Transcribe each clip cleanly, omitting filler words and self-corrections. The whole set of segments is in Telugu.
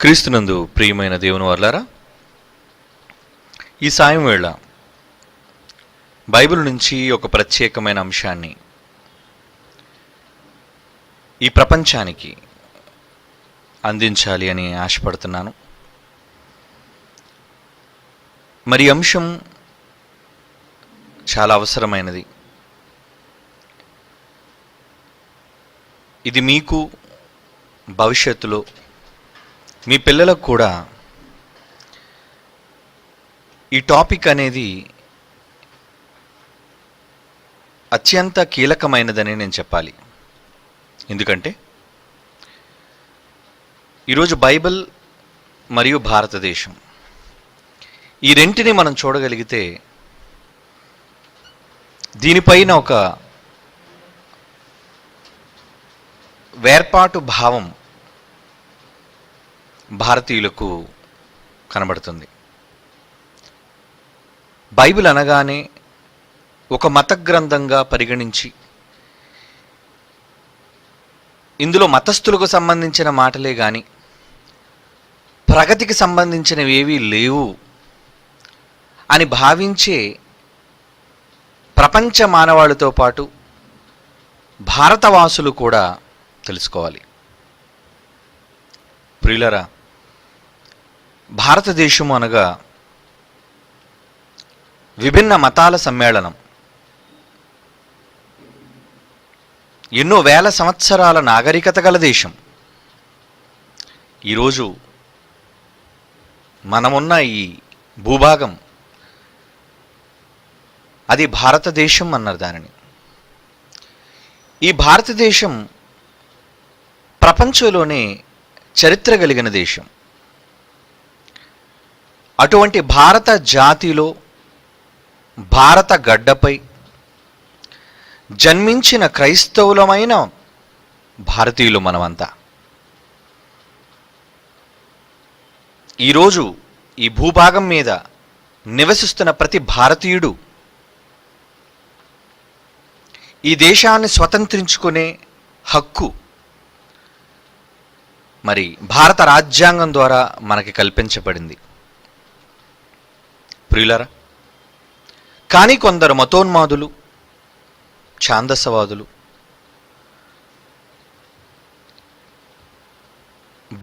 క్రీస్తునందు ప్రియమైన దేవుని వర్లారా, ఈ సాయం వేళ బైబిల్ నుంచి ఒక ప్రత్యేకమైన అంశాన్ని ఈ ప్రపంచానికి అందించాలి అని ఆశపడుతున్నాను. మరి అంశం చాలా అవసరమైనది. ఇది మీకు భవిష్యత్తులో మీ పిల్లలకు కూడా ఈ టాపిక్ అనేది అత్యంత కీలకమైనదని నేను చెప్పాలి. ఎందుకంటే ఈరోజు బైబిల్ మరియు భారతదేశం ఈ రెంటిని మనం చూడగలిగితే దీనిపైన ఒక వేర్పాటు భావం భారతీయులకు కనబడుతుంది. బైబిల్ అనగానే ఒక మత గ్రంథంగా పరిగణించి ఇందులో మతస్థులకు సంబంధించిన మాటలే కానీ ప్రగతికి సంబంధించినవి ఏవీ లేవు అని భావించే ప్రపంచ మానవాళితో పాటు భారతవాసులు కూడా తెలుసుకోవాలి. ప్రియులరా, భారతదేశం అనగా విభిన్న మతాల సమ్మేళనం. ఎన్నో వేల సంవత్సరాల నాగరికత గల దేశం. ఈరోజు మనమున్న ఈ భూభాగం అది భారతదేశం అన్నారు దానిని. ఈ భారతదేశం ప్రపంచంలోనే చరిత్ర కలిగిన దేశం. అటువంటి భారత జాతిలో భారత గడ్డపై జన్మించిన క్రైస్తవులమైన భారతీయులు మనమంతా. ఈరోజు ఈ భూభాగం మీద నివసిస్తున్న ప్రతి భారతీయుడు ఈ దేశాన్ని స్వతంత్రించుకునే హక్కు మరి భారత రాజ్యాంగం ద్వారా మనకి కల్పించబడింది. ప్రియులారా, కానీ కొందరు మతోన్మాదులు, ఛాందసవాదులు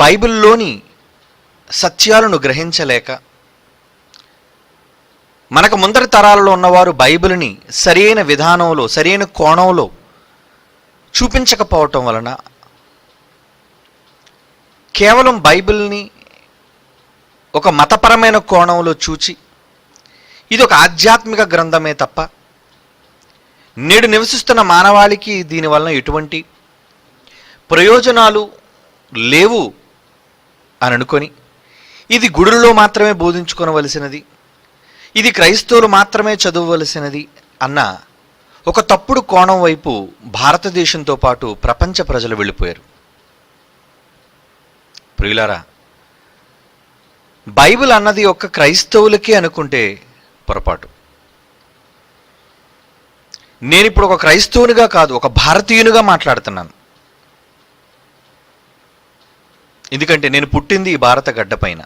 బైబిల్లోని సత్యాలను గ్రహించలేక మనకు ముందరి తరాలలో ఉన్నవారు బైబిల్ని సరైన విధానంలో సరైన కోణంలో చూపించకపోవటం వలన కేవలం బైబిల్ని ఒక మతపరమైన కోణంలో చూచి ఇది ఒక ఆధ్యాత్మిక గ్రంథమే తప్ప నేడు నివసిస్తున్న మానవాళికి దీనివలన ఎటువంటి ప్రయోజనాలు లేవు అని అనుకొని ఇది గుడుల్లో మాత్రమే బోధించుకోవలసినది, ఇది క్రైస్తవులు మాత్రమే చదవవలసినది అన్న ఒక తప్పుడు కోణం వైపు భారతదేశంతో పాటు ప్రపంచ ప్రజలు వెళ్ళిపోయారు. ప్రియులారా, బైబిల్ అన్నది ఒక్క క్రైస్తవులకే అనుకుంటే పొరపాటు. నేను ఇప్పుడు ఒక క్రైస్తవునిగా కాదు, ఒక భారతీయునిగా మాట్లాడుతున్నాను. ఎందుకంటే నేను పుట్టింది ఈ భారత గడ్డపైన.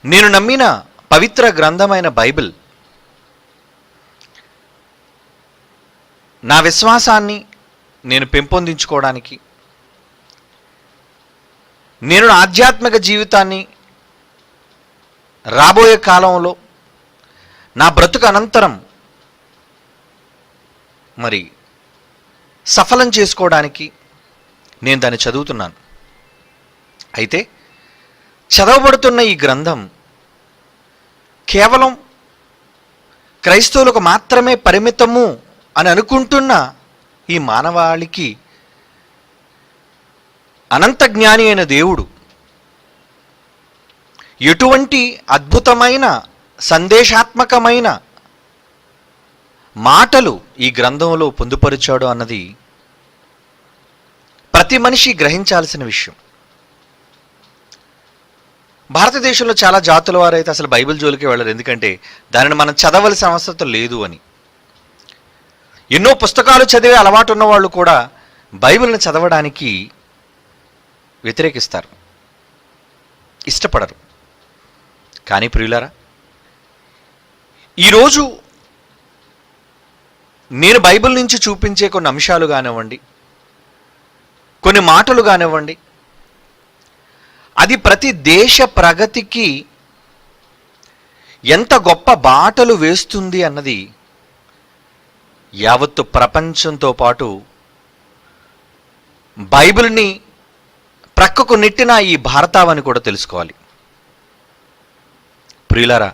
నేను నమ్మిన పవిత్ర గ్రంథమైన బైబిల్ నా విశ్వాసాన్ని నేను పెంపొందించుకోవడానికి, నేను నా ఆధ్యాత్మిక జీవితాన్ని రాబోయే కాలంలో నా బ్రతుకు అనంతరం మరి సఫలం చేసుకోవడానికి నేను దాన్ని చదువుతున్నాను. అయితే చదవబడుతున్న ఈ గ్రంథం కేవలం క్రైస్తవులకు మాత్రమే పరిమితము అని అనుకుంటున్న ఈ మానవాళికి అనంత జ్ఞాని అయిన దేవుడు ఎటువంటి అద్భుతమైన సందేశాత్మకమైన మాటలు ఈ గ్రంథంలో పొందుపరిచాడు అన్నది ప్రతి మనిషి గ్రహించాల్సిన విషయం. భారతదేశంలో చాలా జాతుల వారైతే అసలు బైబిల్ జోలికి వెళ్ళరు, ఎందుకంటే దానిని మనం చదవలసిన అవసరం లేదు అని. ఎన్నో పుస్తకాలు చదివే అలవాటు ఉన్న వాళ్ళు కూడా బైబిల్ని చదవడానికి వ్యతిరేకిస్తారు, ఇష్టపడరు. కానీ ప్రియులారా, ఈరోజు నేను బైబిల్ నుంచి చూపించే కొన్ని అంశాలు కానివ్వండి, కొన్ని మాటలు కానివ్వండి, అది ప్రతి దేశ ప్రగతికి ఎంత గొప్ప బాటలు వేస్తుంది అన్నది యావత్తు ప్రపంచంతో పాటు బైబిల్ని ప్రక్కకు నెట్టిన ఈ భారతావని కూడా తెలుసుకోవాలి. ప్రియులారా,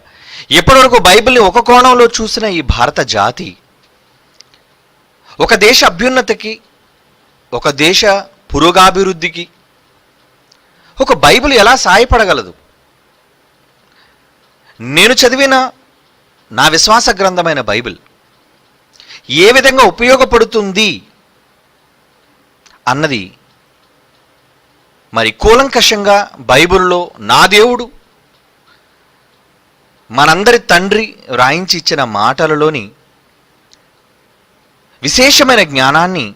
ఎప్పటివరకు బైబిల్ని ఒక కోణంలో చూసిన ఈ భారత జాతి ఒక దేశ అభ్యున్నతికి, ఒక దేశ పురోగాభివృద్ధికి ఒక బైబిల్ ఎలా సహాయపడగలదు? నేను చదివిన నా విశ్వాస గ్రంథమైన బైబిల్ ఏ విధంగా ఉపయోగపడుతుంది అన్నది మరి కూలంకషంగా బైబిల్లో నా దేవుడు, మనందరి తండ్రి రాయించి ఇచ్చిన మాటలలోని విశేషమైన జ్ఞానాన్ని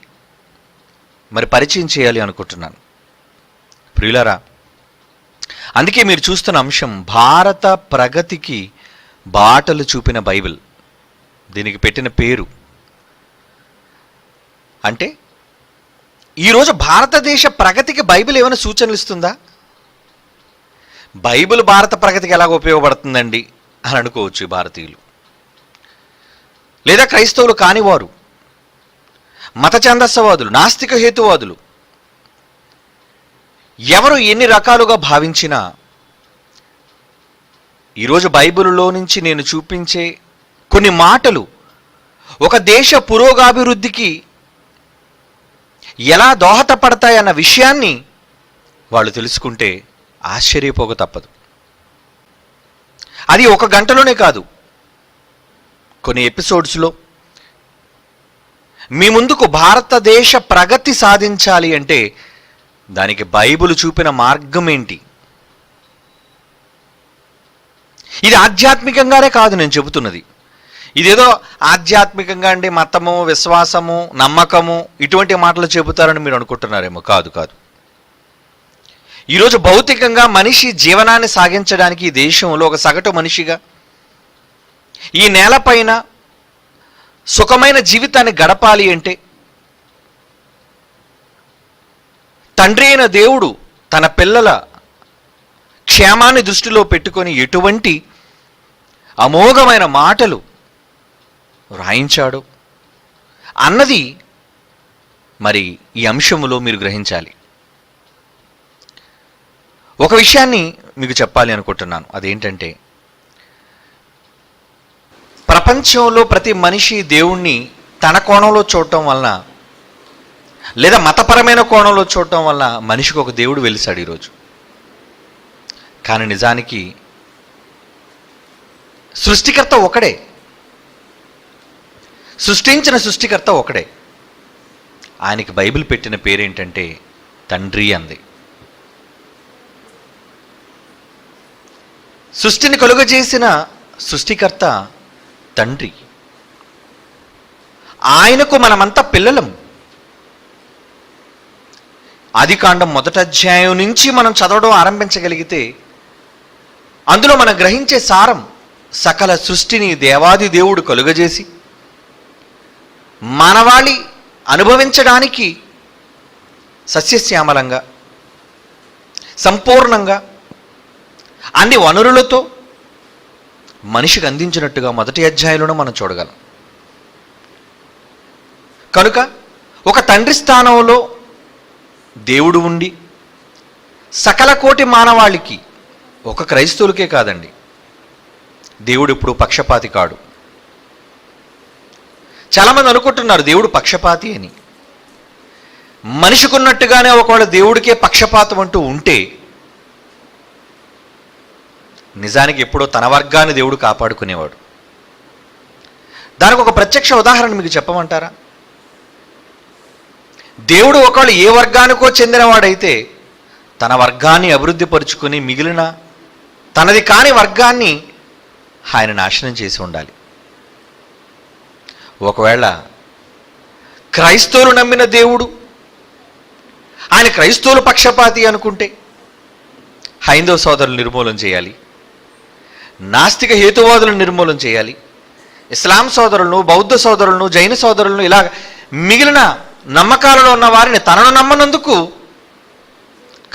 మరి పరిచయం చేయాలి అనుకుంటున్నాను. ప్రియులారా, అందుకే మీరు చూస్తున్న అంశం భారత ప్రగతికి బాటలు చూపిన బైబిల్. దీనికి పెట్టిన పేరు అంటే ఈరోజు భారతదేశ ప్రగతికి బైబిల్ ఏమైనా సూచనలు ఇస్తుందా? బైబిల్ భారత ప్రగతికి ఎలాగ ఉపయోగపడుతుందండి అని అనుకోవచ్చు భారతీయులు, లేదా క్రైస్తవులు కానివారు, మత ఛాందస్యవాదులు, నాస్తిక హేతువాదులు, ఎవరు ఎన్ని రకాలుగా భావించినా ఈరోజు బైబిల్లో నుంచి నేను చూపించే కొన్ని మాటలు ఒక దేశ పురోగాభివృద్ధికి ఎలా దోహదపడతాయన్న విషయాన్ని వాళ్ళు తెలుసుకుంటే ఆశ్చర్యపోక తప్పదు. అది ఒక గంటలోనే కాదు, కొన్ని ఎపిసోడ్స్లో మీ ముందుకు భారతదేశ ప్రగతి సాధించాలి అంటే దానికి బైబిల్ చూపిన మార్గం ఏంటి? ఇది ఆధ్యాత్మికంగానే కాదు నేను చెబుతున్నది. ఇదేదో ఆధ్యాత్మికంగా అంటే మతము, విశ్వాసము, నమ్మకము ఇటువంటి మాటలు చెబుతారని మీరు అనుకుంటున్నారేమో. కాదు కాదు. ఈరోజు భౌతికంగా మనిషి జీవనాన్ని సాగించడానికి ఈ దేశంలో ఒక సగటు మనిషిగా ఈ నేలపైన సుఖమైన జీవితాన్ని గడపాలి అంటే తండ్రి అయిన దేవుడు తన పిల్లల క్షేమాన్ని దృష్టిలో పెట్టుకొని ఎటువంటి అమోఘమైన మాటలు రాయించాడు అన్నది మరి ఈ అంశములో మీరు గ్రహించాలి. ఒక విషయాన్ని మీకు చెప్పాలి అనుకుంటున్నాను. అదేంటంటే ప్రపంచంలో ప్రతి మనిషి దేవుణ్ణి తన కోణంలో చూడటం వలన, లేదా మతపరమైన కోణంలో చూడటం వలన మనిషికి ఒక దేవుడు వెలిసాడు ఈరోజు. కానీ నిజానికి సృష్టికర్త ఒకడే, సృష్టించిన సృష్టికర్త ఒకడే. ఆయనకి బైబిల్ పెట్టిన పేరేంటంటే తండ్రి అంది. సృష్టిని కలుగజేసిన సృష్టికర్త తండ్రి. ఆయనకు మనమంతా పిల్లలం. ఆదికాండం 1వ అధ్యాయం నుంచి మనం చదవడం ఆరంభించగలిగితే అందులో మనం గ్రహించే సారం, సకల సృష్టిని దేవాది దేవుడు కలుగజేసి మానవాళి అనుభవించడానికి సస్యశ్యామలంగా సంపూర్ణంగా అన్ని వనరులతో మనిషికి అందించినట్టుగా 1వ అధ్యాయంలోనే మనం చూడగలం. కనుక ఒక తండ్రి స్థానంలో దేవుడు ఉండి సకల కోటి మానవాళికి, ఒక క్రైస్తవులకే కాదండి, దేవుడు ఇప్పుడు పక్షపాతి కాడు. చాలామంది అనుకుంటున్నారు దేవుడు పక్షపాతి అని. మనిషికున్నట్టుగానే ఒకవేళ దేవుడికే పక్షపాతం అంటూ ఉంటే నిజానికి ఎప్పుడో తన వర్గాన్ని దేవుడు కాపాడుకునేవాడు. దానికి ఒక ప్రత్యక్ష ఉదాహరణ మీకు చెప్పమంటారా? దేవుడు ఒకవేళ ఏ వర్గానికో చెందినవాడైతే తన వర్గాన్ని అభివృద్ధి పరుచుకొని మిగిలిన తనది కాని వర్గాన్ని ఆయన నాశనం చేసి ఉండాలి. ఒకవేళ క్రైస్తవులు నమ్మిన దేవుడు ఆయన క్రైస్తవుల పక్షపాతి అనుకుంటే హైందవ సోదరులను నిర్మూలన చేయాలి, నాస్తిక హేతువాదులను నిర్మూలన చేయాలి, ఇస్లాం సోదరులను, బౌద్ధ సోదరులను, జైన సోదరులను, ఇలా మిగిలిన నమ్మకాలలో ఉన్న వారిని తనను నమ్మనందుకు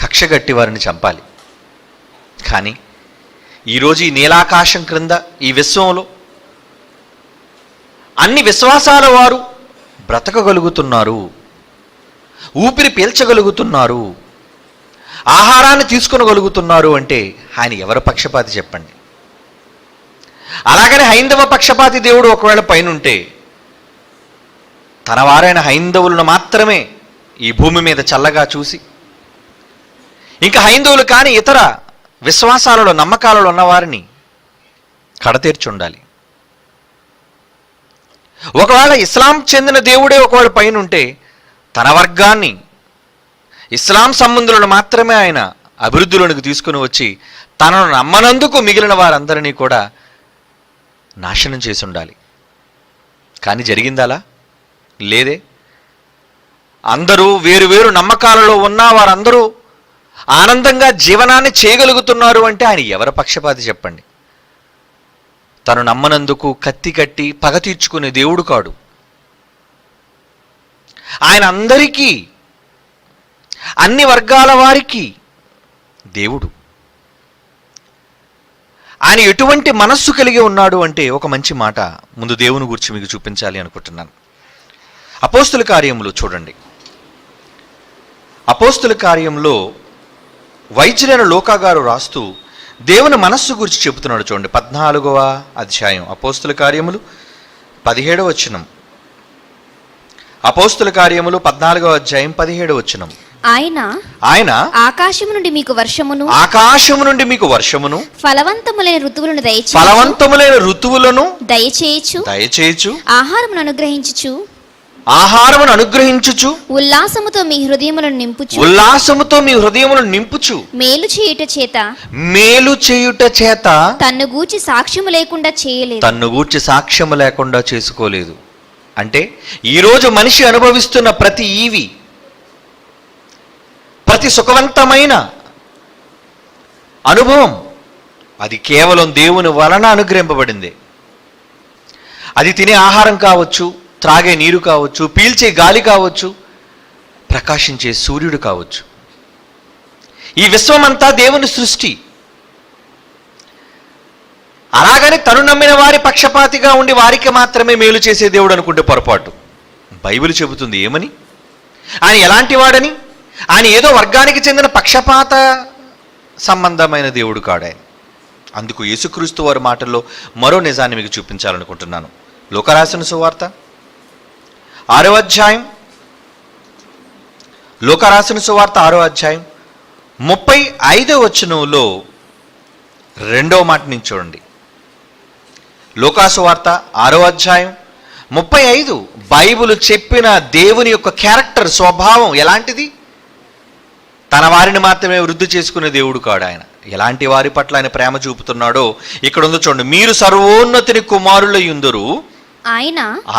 కక్షగట్టి వారిని చంపాలి. కానీ ఈరోజు ఈ నీలాకాశం క్రింద ఈ విశ్వంలో అన్ని విశ్వాసాల వారు బ్రతకగలుగుతున్నారు, ఊపిరి పీల్చగలుగుతున్నారు, ఆహారాన్ని తీసుకొనగలుగుతున్నారు అంటే ఆయన ఎవరి పక్షపాతి చెప్పండి? అలాగనే హైందవ పక్షపాతి దేవుడు ఒకవేళ పైనుంటే తన వారైన హైందవులను మాత్రమే ఈ భూమి మీద చల్లగా చూసి ఇంకా హైందవులు కాని ఇతర విశ్వాసాలలో నమ్మకాలలో ఉన్నవారిని కడతీర్చి ఉండాలి. ఒకవేళ ఇస్లాం చెందిన దేవుడే ఒకవేళ పైనుంటే తన వర్గాన్ని, ఇస్లాం సంబంధులను మాత్రమే ఆయన అభివృద్ధిలోనికి తీసుకుని వచ్చి తనను నమ్మనందుకు మిగిలిన వారందరినీ కూడా నాశనం చేసి ఉండాలి. కానీ జరిగిందలా? లేదే. అందరూ వేరు నమ్మకాలలో ఉన్న వారందరూ ఆనందంగా జీవనాన్ని చేయగలుగుతున్నారు అంటే ఆయన ఎవరి పక్షపాతి చెప్పండి? తను నమ్మనందుకు కత్తి కట్టి పగ తీర్చుకునే దేవుడు కాడు. ఆయన అందరికీ, అన్ని వర్గాల వారికి దేవుడు. ఆయన ఎటువంటి మనస్సు కలిగి ఉన్నాడు అంటే ఒక మంచి మాట ముందు దేవుని గురించి మీకు చూపించాలి అనుకుంటున్నాను. అపోస్తుల కార్యములు చూడండి. అపోస్తుల కార్యంలో వైద్యులైన లోకా గారు రాస్తూ దేవుని మనస్సు గురించి చెబుతున్నాడు. చూడండి 14వ అధ్యాయం అపోస్తుల కార్యములు 17వ వచనం. అపోస్తుల కార్యములు 14వ అధ్యాయం 17వ వచనం. ఆయన ఆకాశము నుండి మీకు వర్షమును ఫలవంతములైన ఋతువులను దయచేయచ్చు ఆహారమును అనుగ్రహించుచు ఉల్లాసముతో మీ హృదయములను నింపుచు మేలు చేయుట చేత తన్ను గూర్చి సాక్ష్యము లేకుండా చేసుకోలేదు. అంటే ఈరోజు మనిషి అనుభవిస్తున్న ప్రతి సుఖవంతమైన అనుభవం అది కేవలం దేవుని వలన అనుగ్రహింపబడింది. అది తినే ఆహారం కావచ్చు, త్రాగే నీరు కావచ్చు, పీల్చే గాలి కావచ్చు, ప్రకాశించే సూర్యుడు కావచ్చు. ఈ విశ్వమంతా దేవుని సృష్టి. అలాగని తను నమ్మిన వారి పక్షపాతిగా ఉండి వారికి మాత్రమే మేలు చేసే దేవుడు అనుకుంటే పొరపాటు. బైబిల్ చెబుతుంది ఏమని? ఆయన ఎలాంటి వాడని? ఆయన ఏదో వర్గానికి చెందిన పక్షపాత సంబంధమైన దేవుడు కాడు ఆయన. అందుకు యేసుక్రీస్తు వారి మాటల్లో మరో నిజాన్ని మీకు చూపించాలనుకుంటున్నాను. లూకా రాసిన సువార్త 6వ అధ్యాయం, లూకా రాసిన సువార్త 6వ అధ్యాయం 35వ వచనంలో 2వ మాట నుంచి చూడండి. లూకా సువార్త 6వ అధ్యాయం 35. బైబిల్ చెప్పిన దేవుని యొక్క క్యారెక్టర్, స్వభావం ఎలాంటిది? తన వారిని మాత్రమే వృద్ధి చేసుకునే దేవుడు కాడు ఆయన. ఎలాంటి వారి పట్ల ఆయన ప్రేమ చూపుతున్నాడో ఇక్కడ ఉందో చూడండి. మీరు సర్వోన్నతుని కుమారులయ్యుందురు.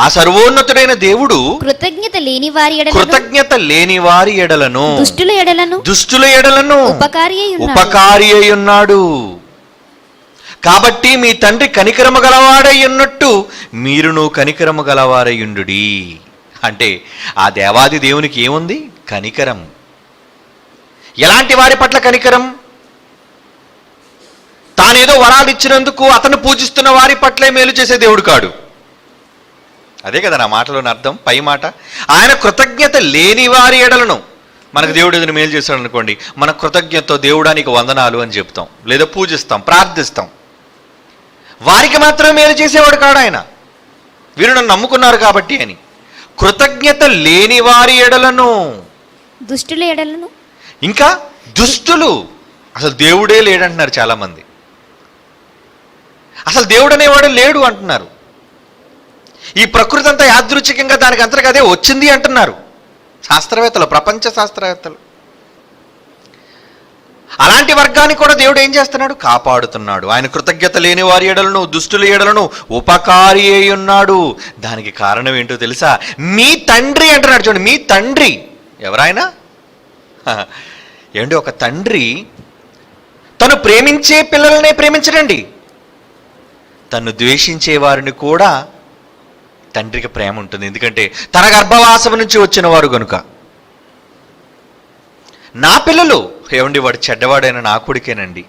ఆ సర్వోన్నతుడైన దేవుడు కృతజ్ఞత లేని వారి ఎడలను దుష్టుల ఎడలను ఉపకారి అయి ఉన్నాడు. కాబట్టి మీ తండ్రి కనికరము గలవాడై ఉన్నట్టు మీరును కనికరము గలవారయుండుడి. అంటే ఆ దేవాది దేవునికి ఏముంది? కనికరం. ఎలాంటి వారి పట్ల కనికరం? తానేదో వరాలు ఇచ్చినందుకు అతను పూజిస్తున్న వారి పట్లే మేలు చేసే దేవుడు కాడు. అదే కదా నా మాటలోని అర్థం. పై మాట, ఆయన కృతజ్ఞత లేని వారి ఎడలను. మనకు దేవుడు ఏదైనా మేలు చేశాడు అనుకోండి, మన కృతజ్ఞతతో దేవుడానికి వందనాలు అని చెప్తాం, లేదా పూజిస్తాం, ప్రార్థిస్తాం. వారికి మాత్రమే మేలు చేసేవాడు కాడు ఆయన. వీరు నన్ను నమ్ముకున్నారు కాబట్టి అని. కృతజ్ఞత లేని వారి ఎడలను, దుష్టుల ఎడలను, ఇంకా దుష్టులు. అసలు దేవుడే లేడంటున్నారు చాలామంది. అసలు దేవుడు అనేవాడు లేడు అంటున్నారు. ఈ ప్రకృతి అంతా యాదృచ్ఛికంగా దానికి అంతగా అదే వచ్చింది అంటున్నారు శాస్త్రవేత్తలు, ప్రపంచ శాస్త్రవేత్తలు. అలాంటి వర్గాన్ని కూడా దేవుడు ఏం చేస్తున్నాడు? కాపాడుతున్నాడు. ఆయన కృతజ్ఞత లేని వారి ఎడలను దుష్టుల ఎడలను ఉపకారి అయి ఉన్నాడు. దానికి కారణం ఏంటో తెలుసా? మీ తండ్రి అంటున్నాడు. చూడండి, మీ తండ్రి ఎవరైనా? ఏమండి, ఒక తండ్రి తను ప్రేమించే పిల్లలనే ప్రేమించడండి, తను ద్వేషించే వారిని కూడా తండ్రికి ప్రేమ ఉంటుంది. ఎందుకంటే తన గర్భవాసం నుంచి వచ్చిన వారు గనుక. నా పిల్లలు, ఏమండి, వాడు చెడ్డవాడైన నా కొడుకేనండి,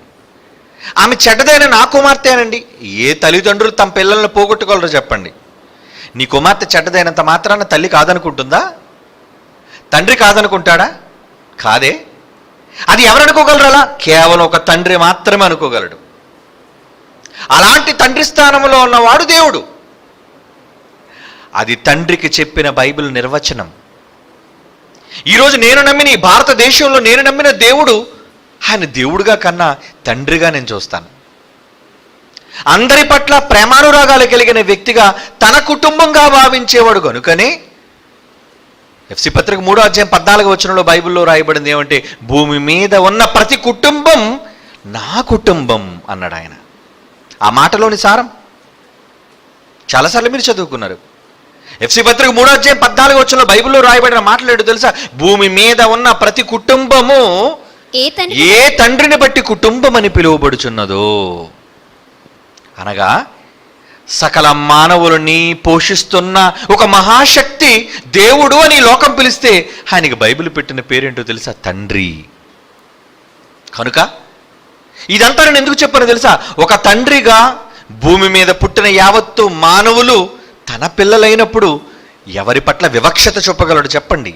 ఆమె చెడ్డదైన నా కుమార్తెనండి. ఏ తల్లిదండ్రులు తమ పిల్లలను పోగొట్టుకోగలరో చెప్పండి? నీ కుమార్తె చెడ్డదైనంత మాత్రాన తల్లి కాదనుకుంటుందా? తండ్రి కాదనుకుంటాడా? కాదే. అది ఎవరు అనుకోగలరు? అలా కేవలం ఒక తండ్రి మాత్రమే అనుకోగలడు. అలాంటి తండ్రి స్థానంలో ఉన్నవాడు దేవుడు. అది తండ్రికి చెప్పిన బైబిల్ నిర్వచనం. ఈరోజు నేను నమ్మిన ఈ భారతదేశంలో నేను నమ్మిన దేవుడు, ఆయన దేవుడుగా కన్నా తండ్రిగా నేను చూస్తాను. అందరి పట్ల ప్రేమానురాగాలు కలిగిన వ్యక్తిగా తన కుటుంబంగా భావించేవాడు కనుకనే ఎఫ్సి పత్రిక 3వ అధ్యాయం 14వ వచనంలో బైబిల్లో రాయబడింది ఏమంటే, భూమి మీద ఉన్న ప్రతి కుటుంబం నా కుటుంబం అన్నాడు ఆయన. ఆ మాటలోని సారం చాలాసార్లు మీరు చదువుకున్నారు. ఎఫ్సి పత్రిక 3వ అధ్యాయం 14వ వచనంలో బైబిల్లో రాయబడిన మాటలు ఏంటో తెలుసా? భూమి మీద ఉన్న ప్రతి కుటుంబము ఏ తండ్రిని బట్టి కుటుంబం అని పిలువబడుచున్నదో. అనగా సకల మానవులని పోషిస్తున్న ఒక మహాశక్తి దేవుడు అని లోకం పిలిస్తే ఆయనకి బైబిల్ పెట్టిన పేరేంటో తెలుసా? తండ్రి. కనుక ఇదంతా నేను ఎందుకు చెప్పానో తెలుసా? ఒక తండ్రిగా భూమి మీద పుట్టిన యావత్తు మానవులు తన పిల్లలైనప్పుడు ఎవరి పట్ల వివక్షత చూపగలడు చెప్పండి?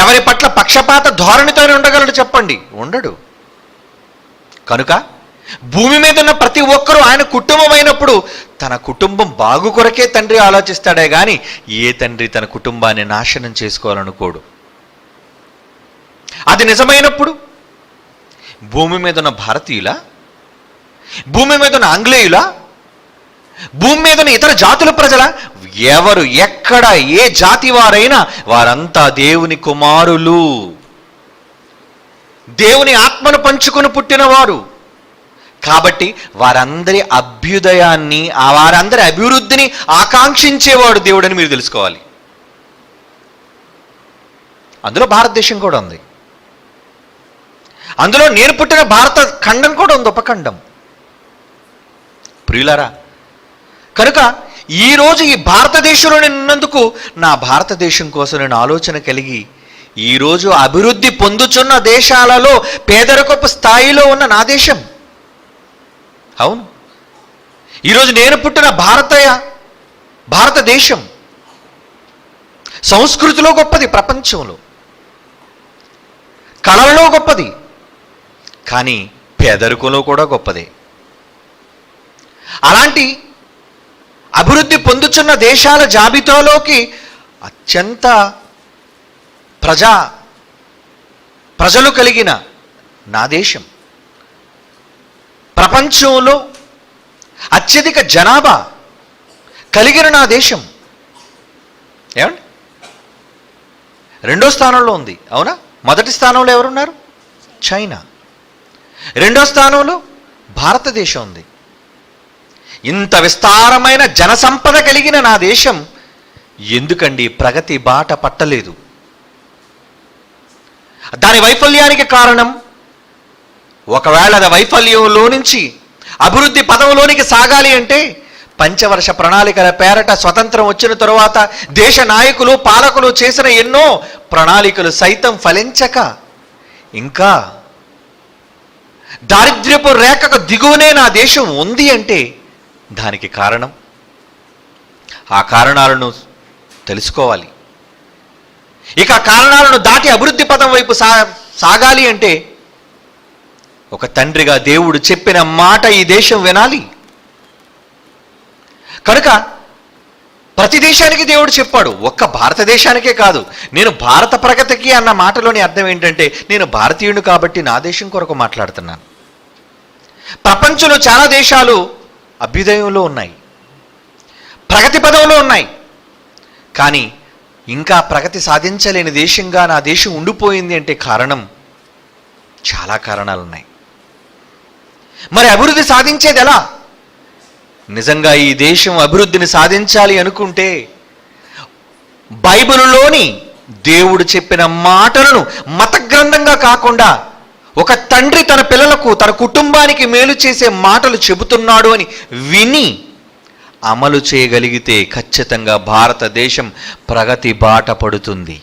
ఎవరి పట్ల పక్షపాత ధోరణితో ఉండగలడు చెప్పండి? ఉండడు. కనుక భూమి మీద ఉన్న ప్రతి ఒక్కరూ ఆయన కుటుంబం అయినప్పుడు తన కుటుంబం బాగు కొరకే తండ్రి ఆలోచిస్తాడే కానీ ఏ తండ్రి తన కుటుంబాన్ని నాశనం చేసుకోవాలనుకోడు. అది నిజమైనప్పుడు భూమి మీద ఉన్న భారతీయుల, భూమి మీద ఉన్న ఆంగ్లేయుల, భూమి మీద ఉన్న ఇతర జాతుల ప్రజల, ఎవరు ఎక్కడ ఏ జాతి వారైనా వారంతా దేవుని కుమారులు, దేవుని ఆత్మను పంచుకొని పుట్టినవారు. కాబట్టి వారందరి అభ్యుదయాన్ని, వారందరి అభివృద్ధిని ఆకాంక్షించేవాడు దేవుడని మీరు తెలుసుకోవాలి. అందులో భారతదేశం కూడా ఉంది. అందులో నేను పుట్టిన భారత ఖండం కూడా ఉంది, ఉపఖండం. ప్రియులారా, కనుక ఈరోజు ఈ భారతదేశంలో నేను ఉన్నందుకు నా భారతదేశం కోసం నేను ఆలోచన కలిగి ఈరోజు అభివృద్ధి పొందుచున్న దేశాలలో పేదరికపు స్థాయిలో ఉన్న నా దేశం. అవును, ఈరోజు నేను పుట్టిన భారతదేశం సంస్కృతిలో గొప్పది, ప్రపంచంలో కళలలో గొప్పది, కానీ పేదరికంలో కూడా గొప్పదే. అలాంటి అభివృద్ధి పొందుతున్న దేశాల జాబితాలోకి అత్యంత ప్రజలు కలిగిన నా దేశం, ప్రపంచంలో అత్యధిక జనాభా కలిగిన నా దేశం ఏమండి 2వ స్థానంలో ఉంది. అవునా? మొదటి స్థానంలో ఎవరున్నారు? చైనా. 2వ స్థానంలో భారతదేశం ఉంది. ఇంత విస్తారమైన జనసంపద కలిగిన నా దేశం ఎందుకండి ప్రగతి బాట పట్టలేదు? దాని వైఫల్యానికి కారణం, ఒకవేళ అది వైఫల్యంలో నుంచి అభివృద్ధి పదంలోనికి సాగాలి అంటే పంచవర్ష ప్రణాళికల పేరట స్వతంత్రం వచ్చిన తరువాత దేశ నాయకులు పాలకులు చేసిన ఎన్నో ప్రణాళికలు సైతం ఫలించక ఇంకా దారిద్ర్యపు రేఖకు దిగువనే నా దేశం ఉంది అంటే దానికి కారణం, ఆ కారణాలను తెలుసుకోవాలి. ఇక కారణాలను దాటి అభివృద్ధి పదం వైపు సాగాలి అంటే ఒక తండ్రిగా దేవుడు చెప్పిన మాట ఈ దేశం వినాలి. కనుక ప్రతి దేశానికి దేవుడు చెప్పాడు, ఒక్క భారతదేశానికే కాదు. నేను భారత ప్రగతికి అన్న మాటలోని అర్థం ఏంటంటే నేను భారతీయుడు కాబట్టి నా దేశం కొరకు మాట్లాడుతున్నాను. ప్రపంచంలో చాలా దేశాలు అభ్యుదయంలో ఉన్నాయి, ప్రగతి పదంలో ఉన్నాయి, కానీ ఇంకా ప్రగతి సాధించలేని దేశంగా నా దేశం ఉండిపోయింది అంటే కారణం, చాలా కారణాలు ఉన్నాయి. మరి అభివృద్ధి సాధించేది ఎలా? నిజంగా ఈ దేశం అభివృద్ధిని సాధించాలి అనుకుంటే బైబిలులోని దేవుడు చెప్పిన మాటలను మత గ్రంథంగా కాకుండా ఒక తండ్రి తన పిల్లలకు, తన కుటుంబానికి మేలు చేసే మాటలు చెబుతున్నాడు అని విని అమలు చేయగలిగితే ఖచ్చితంగా భారతదేశం ప్రగతి బాట పడుతుంది.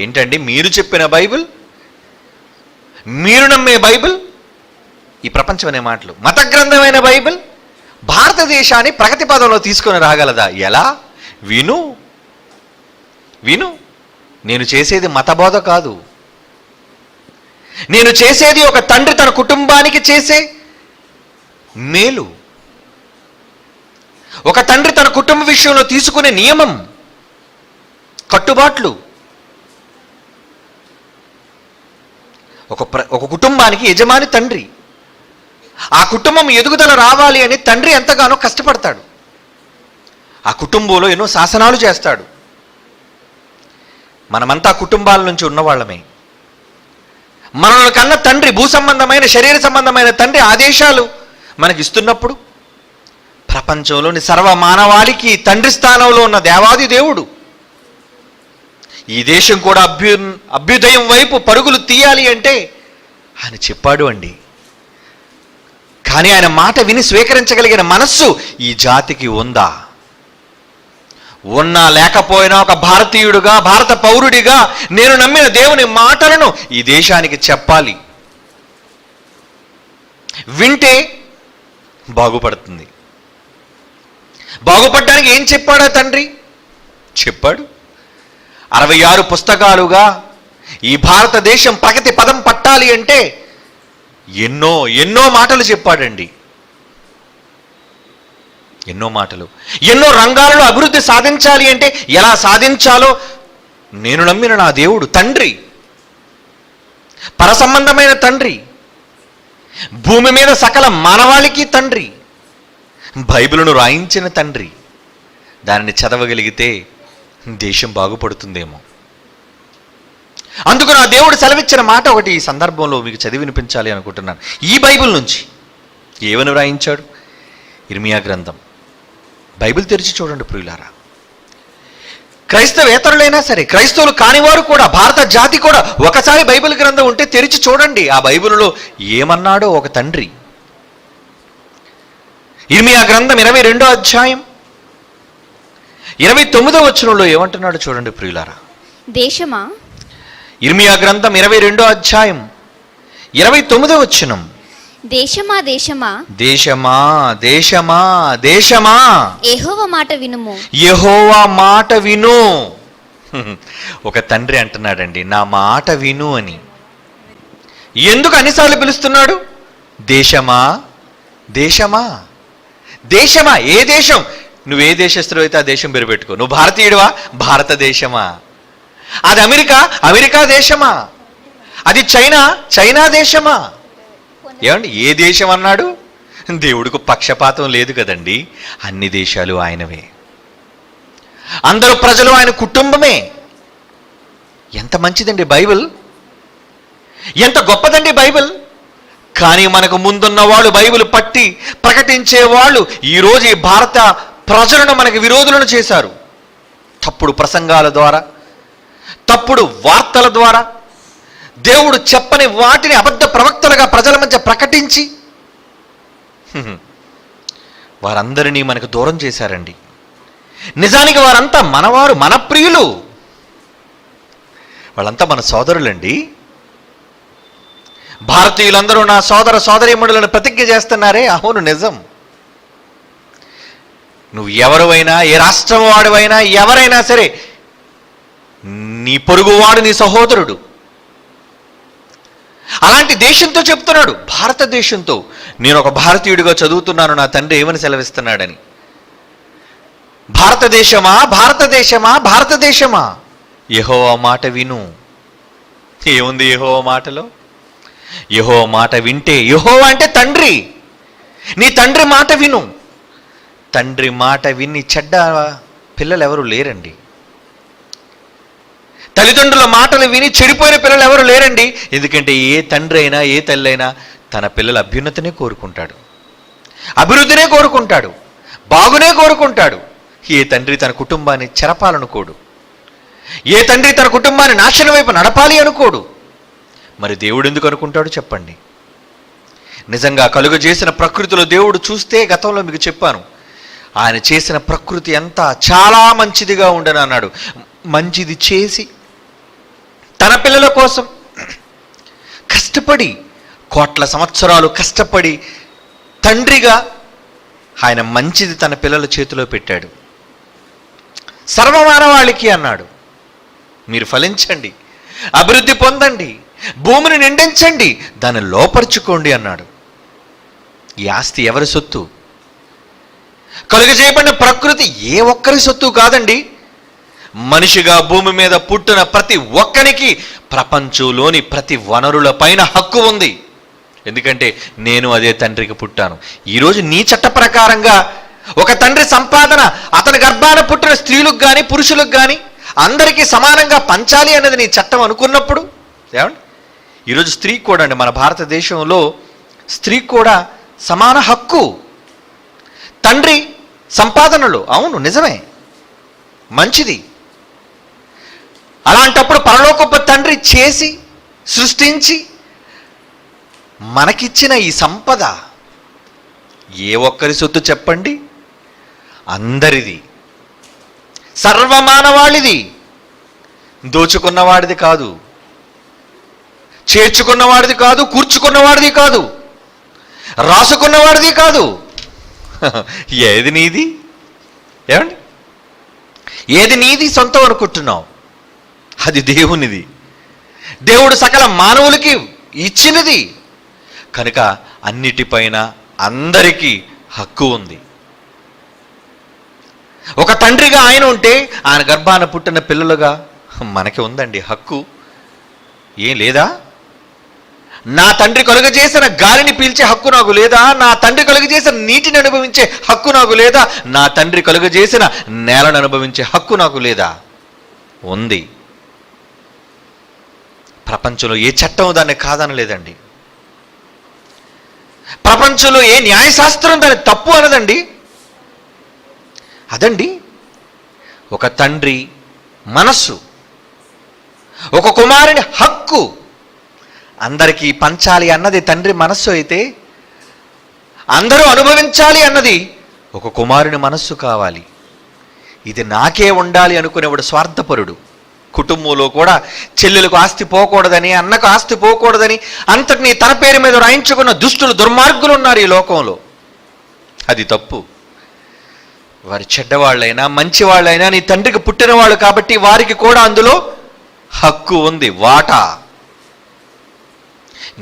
ఏంటండి మీరు చెప్పిన బైబిల్, మీరు నమ్మే బైబిల్, ఈ ప్రపంచం అనే మాటలు, మత గ్రంథమైన బైబిల్ భారతదేశాన్ని ప్రగతి పదంలో తీసుకొని రాగలదా? ఎలా? విను విను. నేను చేసేది మతబోధ కాదు. నేను చేసేది ఒక తండ్రి తన కుటుంబానికి చేసే మేలు, ఒక తండ్రి తన కుటుంబ విషయంలో తీసుకునే నియమం, కట్టుబాట్లు. ఒక కుటుంబానికి యజమాని తండ్రి. ఆ కుటుంబం ఎదుగుదల రావాలి అని తండ్రి ఎంతగానో కష్టపడతాడు. ఆ కుటుంబంలో ఎన్నో శాసనాలు చేస్తాడు. మనమంతా కుటుంబాల నుంచి ఉన్నవాళ్ళమే. మనల్ని కన్న తండ్రి, భూ సంబంధమైన శరీర సంబంధమైన తండ్రి ఆదేశాలు మనకిస్తున్నప్పుడు ప్రపంచంలోని సర్వ మానవాళికి తండ్రి స్థానంలో ఉన్న దేవాది దేవుడు ఈ దేశం కూడా అభ్యుదయం వైపు పరుగులు తీయాలి అంటే ఆయన చెప్పాడు అండి. కానీ ఆయన మాట విని స్వీకరించగలిగిన మనస్సు ఈ జాతికి ఉందా? ఉన్నా లేకపోయినా ఒక భారతీయుడుగా, భారత పౌరుడిగా నేను నమ్మిన దేవుని మాటలను ఈ దేశానికి చెప్పాలి. వింటే బాగుపడుతుంది. బాగుపడడానికి ఏం చెప్పాడా తండ్రి? చెప్పాడు. 66 పుస్తకాలుగా ఈ భారతదేశం ప్రగతి పదం పట్టాలి అంటే ఎన్నో ఎన్నో మాటలు చెప్పాడండి. ఎన్నో మాటలు. ఎన్నో రంగాలలో అభివృద్ధి సాధించాలి అంటే ఎలా సాధించాలో నేను నమ్మిన నా దేవుడు తండ్రి, పరసంబంధమైన తండ్రి, భూమి మీద సకల మానవాళికి తండ్రి, బైబిలును రాయించిన తండ్రి. దానిని చదవగలిగితే దేశం బాగుపడుతుందేమో. అందుకు నా దేవుడు సెలవిచ్చిన మాట ఒకటి ఈ సందర్భంలో మీకు చదివి వినిపించాలి అనుకుంటున్నాను. ఈ బైబిల్ నుంచి ఏమని వ్రాయించాడు? ఇర్మియా గ్రంథం. బైబిల్ తెరిచి చూడండి ప్రియులారా. క్రైస్తవేతరులైనా సరే, క్రైస్తవులు కానివారు కూడా, భారత జాతి కూడా ఒకసారి బైబిల్ గ్రంథం ఉంటే తెరిచి చూడండి. ఆ బైబిల్లో ఏమన్నాడో ఒక తండ్రి. ఇర్మియా గ్రంథం 22వ అధ్యాయం 29వ వచనంలో ఏమంటున్నాడు చూడండి ప్రియులారా. దేశమా, ఇర్మియా గ్రంథం 22వ అధ్యాయం 29వ వచనం. దేశమా దేశమా, దేశమా దేశమా దేశమా, యెహోవా మాట వినుము. యెహోవా మాట విను. ఒక తండ్రి అంటున్నాడండి, నా మాట విను అని. ఎందుకు అన్నిసార్లు పిలుస్తున్నాడు? దేశమా దేశమా దేశమా. ఏ దేశం? నువ్వే దేశస్తుడు అయితే ఆ దేశం పేరు పెట్టుకో. నువ్వు భారతీయుడివా? భారతదేశమా. అది అమెరికా? అమెరికా దేశమా. అది చైనా? చైనా దేశమా. ఏమండి, ఏ దేశం అన్నాడు? దేవుడికి పక్షపాతం లేదు కదండి. అన్ని దేశాలు ఆయనవే, అందరూ ప్రజలు ఆయన కుటుంబమే. ఎంత మంచిదండి బైబిల్, ఎంత గొప్పదండి బైబిల్. కానీ మనకు ముందున్న వాళ్ళు, బైబిల్ పట్టి ప్రకటించే వాళ్ళు ఈరోజు ఈ భారత ప్రజలను మనకు విరోధులను చేశారు. తప్పుడు ప్రసంగాల ద్వారా, తప్పుడు వార్తల ద్వారా, దేవుడు చెప్పని వాటిని అబద్ధ ప్రవక్తలుగా ప్రజల మధ్య ప్రకటించి వారందరినీ మనకు దూరం చేశారండి. నిజానికి వారంతా మనవారు, మన ప్రియులు, వాళ్ళంతా మన సోదరులండి. భారతీయులందరూ నా సోదర సోదరీమణులను ప్రతిజ్ఞ చేస్తున్నారే, అవును నిజం. నువ్వు ఎవరివైనా, ఏ రాష్ట్రం వాడివైనా, ఎవరైనా సరే, నీ పొరుగువాడు నీ సహోదరుడు. అలాంటి దేశంతో చెప్తున్నాడు, భారతదేశంతో. నేను ఒక భారతీయుడిగా చదువుతున్నాను, నా తండ్రి ఏమని సెలవిస్తున్నాడని. భారతదేశమా భారతదేశమా భారతదేశమా, యెహోవా మాట విను. ఏముంది యెహోవా మాటలో? యెహోవా మాట వింటే, యెహోవా అంటే తండ్రి, నీ తండ్రి మాట విను. తండ్రి మాట విని చెడ్డ పిల్లలు ఎవరు లేరండి. తల్లిదండ్రుల మాటలు విని చెడిపోయిన పిల్లలు ఎవరు లేరండి. ఎందుకంటే ఏ తండ్రి అయినా, ఏ తల్లి అయినా తన పిల్లల అభ్యున్నతినే కోరుకుంటాడు, అభివృద్ధినే కోరుకుంటాడు, బాగునే కోరుకుంటాడు. ఏ తండ్రి తన కుటుంబాన్ని చెరపాలనుకోడు. ఏ తండ్రి తన కుటుంబాన్ని నాశనం వైపు నడపాలి అనుకోడు. మరి దేవుడు ఎందుకు అనుకుంటాడు చెప్పండి? నిజంగా కలుగజేసిన ప్రకృతిలో దేవుడు చూస్తే, గతంలో మీకు చెప్పాను, ఆయన చేసిన ప్రకృతి అంతా చాలా మంచిదిగా ఉండను అన్నాడు. మంచిది చేసి తన పిల్లల కోసం కష్టపడి, కోట్ల సంవత్సరాలు కష్టపడి తండ్రిగా ఆయన మంచిది తన పిల్లల చేతిలో పెట్టాడు. సర్వమానవాళికి అన్నాడు, మీరు ఫలించండి, అభివృద్ధి పొందండి, భూమిని నిండించండి, దాన్ని లోపరుచుకోండి అన్నాడు. ఈ ఆస్తి ఎవరి సొత్తు? కలుగజేయబడిన ప్రకృతి ఏ ఒక్కరి సొత్తు కాదండి. మనిషిగా భూమి మీద పుట్టిన ప్రతి ఒక్కరికి ప్రపంచంలోని ప్రతి వనరుల పైన హక్కు ఉంది. ఎందుకంటే నేను అదే తండ్రికి పుట్టాను. ఈరోజు నీ చట్ట ప్రకారంగా ఒక తండ్రి సంపాదన అతని గర్భాన పుట్టిన స్త్రీలకు కానీ పురుషులకు కానీ అందరికీ సమానంగా పంచాలి అన్నది నీ చట్టం అనుకున్నప్పుడు, ఏమండి, ఈరోజు స్త్రీకి కూడా అండి, మన భారతదేశంలో స్త్రీకి కూడా సమాన హక్కు తండ్రి సంపాదనలో. అవును, నిజమే, మంచిది. అలాంటప్పుడు పరలోకపు తండ్రి చేసి సృష్టించి మనకిచ్చిన ఈ సంపద ఏ ఒక్కరి సొత్తు చెప్పండి? అందరిది, సర్వమానవాళిది. దోచుకున్నవాడిది కాదు, చేర్చుకున్నవాడిది కాదు, కూర్చుకున్నవాడిది కాదు, రాసుకున్నవాడిది కాదు. ఏది నీది? ఏమండి, ఏది నీది సొంతం అనుకుంటున్నావు? అది దేవునిది. దేవుడు సకల మానవులకి ఇచ్చినది కనుక అన్నిటిపైన అందరికీ హక్కు ఉంది. ఒక తండ్రిగా ఆయన ఉంటే ఆయన గర్భాన పుట్టిన పిల్లలుగా మనకి ఉందండి హక్కు. ఏం లేదా? నా తండ్రి కలుగజేసిన గాలిని పీల్చే హక్కు నాకు లేదా? నా తండ్రి కలుగజేసిన నీటిని అనుభవించే హక్కు నాకు లేదా? నా తండ్రి కలుగజేసిన నేలను అనుభవించే హక్కు నాకు లేదా? ఉంది. ప్రపంచంలో ఏ చట్టం దాన్ని కాదనలేదండి. ప్రపంచంలో ఏ న్యాయశాస్త్రం దాన్ని తప్పు అనదండి. అదండి ఒక తండ్రి మనస్సు, ఒక కుమారుని హక్కు అందరికీ పంచాలి అన్నది తండ్రి మనస్సు అయితే, అందరూ అనుభవించాలి అన్నది ఒక కుమారుని మనస్సు కావాలి. ఇది నాకే ఉండాలి అనుకునేవాడు స్వార్థపరుడు. కుటుంబంలో కూడా చెల్లెలకు ఆస్తి పోకూడదని, అన్నకు ఆస్తి పోకూడదని అంతటినీ తన పేరు మీద రాయించుకున్న దుష్టులు, దుర్మార్గులు ఉన్నారు ఈ లోకంలో. అది తప్పు. వారి చెడ్డవాళ్ళైనా మంచివాళ్ళైనా నీ తండ్రికి పుట్టిన వాళ్ళు కాబట్టి వారికి కూడా అందులో హక్కు ఉంది, వాటా.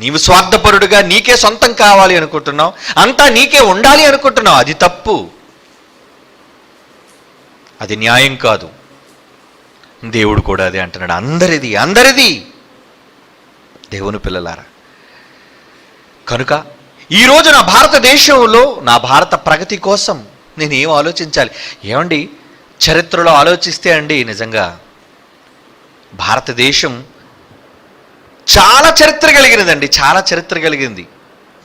నీవు స్వార్థపరుడుగా నీకే సొంతం కావాలి అనుకుంటున్నావు, అంతా నీకే ఉండాలి అనుకుంటున్నావు, అది తప్పు. అది న్యాయం కాదు. దేవుడు కూడా అదే అంటున్నాడు, అందరిది, అందరిది. దేవుని పిల్లలారా, కనుక ఈరోజు నా భారతదేశంలో నా భారత ప్రగతి కోసం నేను ఏం ఆలోచించాలి? ఏమండి, చరిత్రలో ఆలోచిస్తే అండి, నిజంగా భారతదేశం చాలా చరిత్ర కలిగినదండి, చాలా చరిత్ర కలిగింది.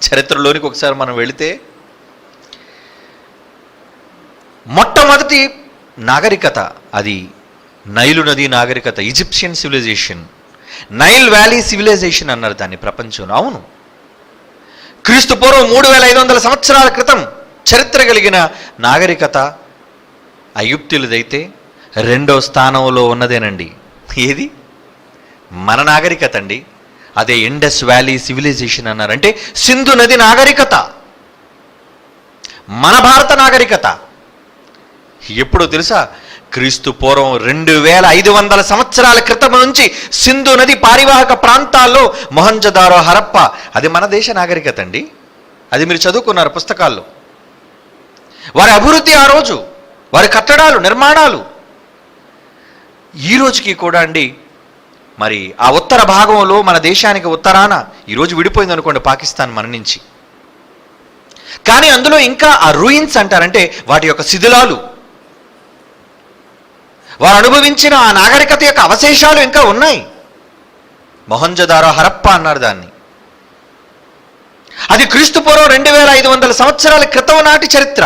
చరిత్రలోనికి ఒకసారి మనం వెళితే మొట్టమొదటి నాగరికత అది నైలు నది నాగరికత, Egyptian civilisation, Nile valley civilisation అన్నారు దాన్ని ప్రపంచంలో. అవును, క్రీస్తు పూర్వం 3500 సంవత్సరాల క్రితం చరిత్ర కలిగిన నాగరికత ఐగుప్తులదైతే రెండో స్థానంలో ఉన్నదేనండి. ఏది? మన నాగరికత అండి. అదే ఇండస్ వ్యాలీ సివిలైజేషన్ అన్నారు. అంటే సింధు నది నాగరికత మన భారత నాగరికత. ఎప్పుడో తెలుసా? క్రీస్తు పూర్వం 2500 సంవత్సరాల క్రితం నుంచి సింధు నది పారివాహక ప్రాంతాల్లో మొహంజదారో, హరప్ప, అది మన దేశ నాగరికత అండి. అది మీరు చదువుకున్నారు పుస్తకాల్లో. వారి అభివృద్ధి ఆ రోజు, వారి కట్టడాలు, నిర్మాణాలు ఈ రోజుకి కూడా అండి. మరి ఆ ఉత్తర భాగంలో మన దేశానికి ఉత్తరాన ఈరోజు విడిపోయింది అనుకోండి పాకిస్తాన్ మన నుంచి, కానీ అందులో ఇంకా ఆ రూయిన్స్ అంటారంటే వాటి యొక్క శిథిలాలు, వారు అనుభవించిన ఆ నాగరికత యొక్క అవశేషాలు ఇంకా ఉన్నాయి. మొహంజదారో, హరప్ప అన్నారు దాన్ని. అది క్రీస్తు పూర్వం 2500 సంవత్సరాల క్రితం నాటి చరిత్ర.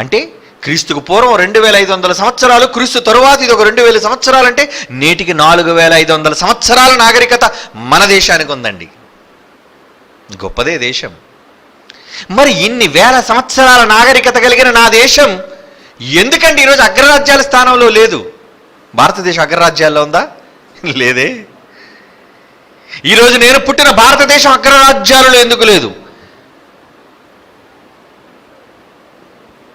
అంటే క్రీస్తుకు పూర్వం 2500 సంవత్సరాలు, క్రీస్తు తరువాత ఇది ఒక 2000 సంవత్సరాలు, అంటే నేటికి 4500 సంవత్సరాల నాగరికత మన దేశానికి ఉందండి. గొప్పదే దేశం. మరి ఇన్ని వేల సంవత్సరాల నాగరికత కలిగిన నా దేశం ఎందుకండి ఈరోజు అగ్రరాజ్యాల స్థానంలో లేదు? భారతదేశం అగ్రరాజ్యాల్లో ఉందా? లేదే. ఈరోజు నేను పుట్టిన భారతదేశం అగ్రరాజ్యాలలో ఎందుకు లేదు?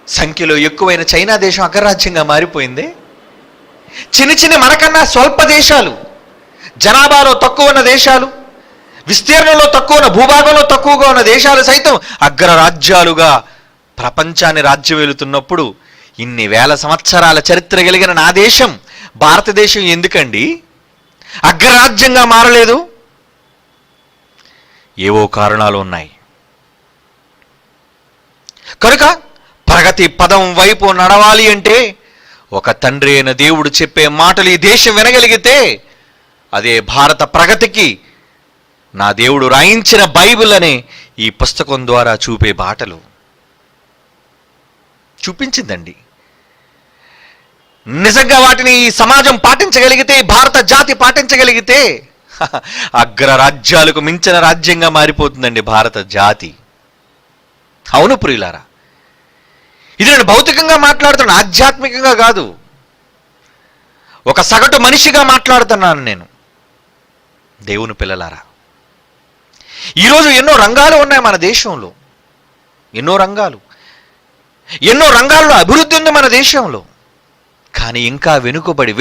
సంఖ్యలో ఎక్కువైన చైనా దేశం అగ్రరాజ్యంగా మారిపోయింది. చిన్న చిన్న మనకన్నా స్వల్ప దేశాలు, జనాభాలో తక్కువ ఉన్న దేశాలు, విస్తీర్ణంలో తక్కువ ఉన్న, భూభాగంలో తక్కువగా ఉన్న దేశాలు సైతం అగ్రరాజ్యాలుగా ప్రపంచాన్ని రాజ్యం వెళుతున్నప్పుడు ఇన్ని వేల సంవత్సరాల చరిత్ర కలిగిన నా దేశం భారతదేశం ఎందుకండి అగ్రరాజ్యంగా మారలేదు? ఏవో కారణాలు ఉన్నాయి. కనుక ప్రగతి పదం వైపు నడవాలి అంటే ఒక తండ్రి అయిన దేవుడు చెప్పే మాటలు ఈ దేశం వినగలిగితే అదే భారత ప్రగతికి నా దేవుడు రాయించిన బైబిల్ అనే ఈ పుస్తకం ద్వారా చూపే బాటలు చూపించిందండి. నిజంగా వాటిని ఈ సమాజం పాటించగలిగితే, భారత జాతి పాటించగలిగితే అగ్రరాజ్యాలకు మించిన రాజ్యంగా మారిపోతుందండి భారత జాతి. అవును ప్రియులారా, ఇది నేను భౌతికంగా మాట్లాడుతున్నాను, ఆధ్యాత్మికంగా కాదు. ఒక సగటు మనిషిగా మాట్లాడుతున్నాను నేను. దేవుని పిల్లలారా, ఈరోజు ఎన్నో రంగాలు ఉన్నాయి మన దేశంలో. ఎన్నో రంగాల్లో అభివృద్ధి ఉంది మన దేశంలో. కానీ ఇంకా వెనుకబడి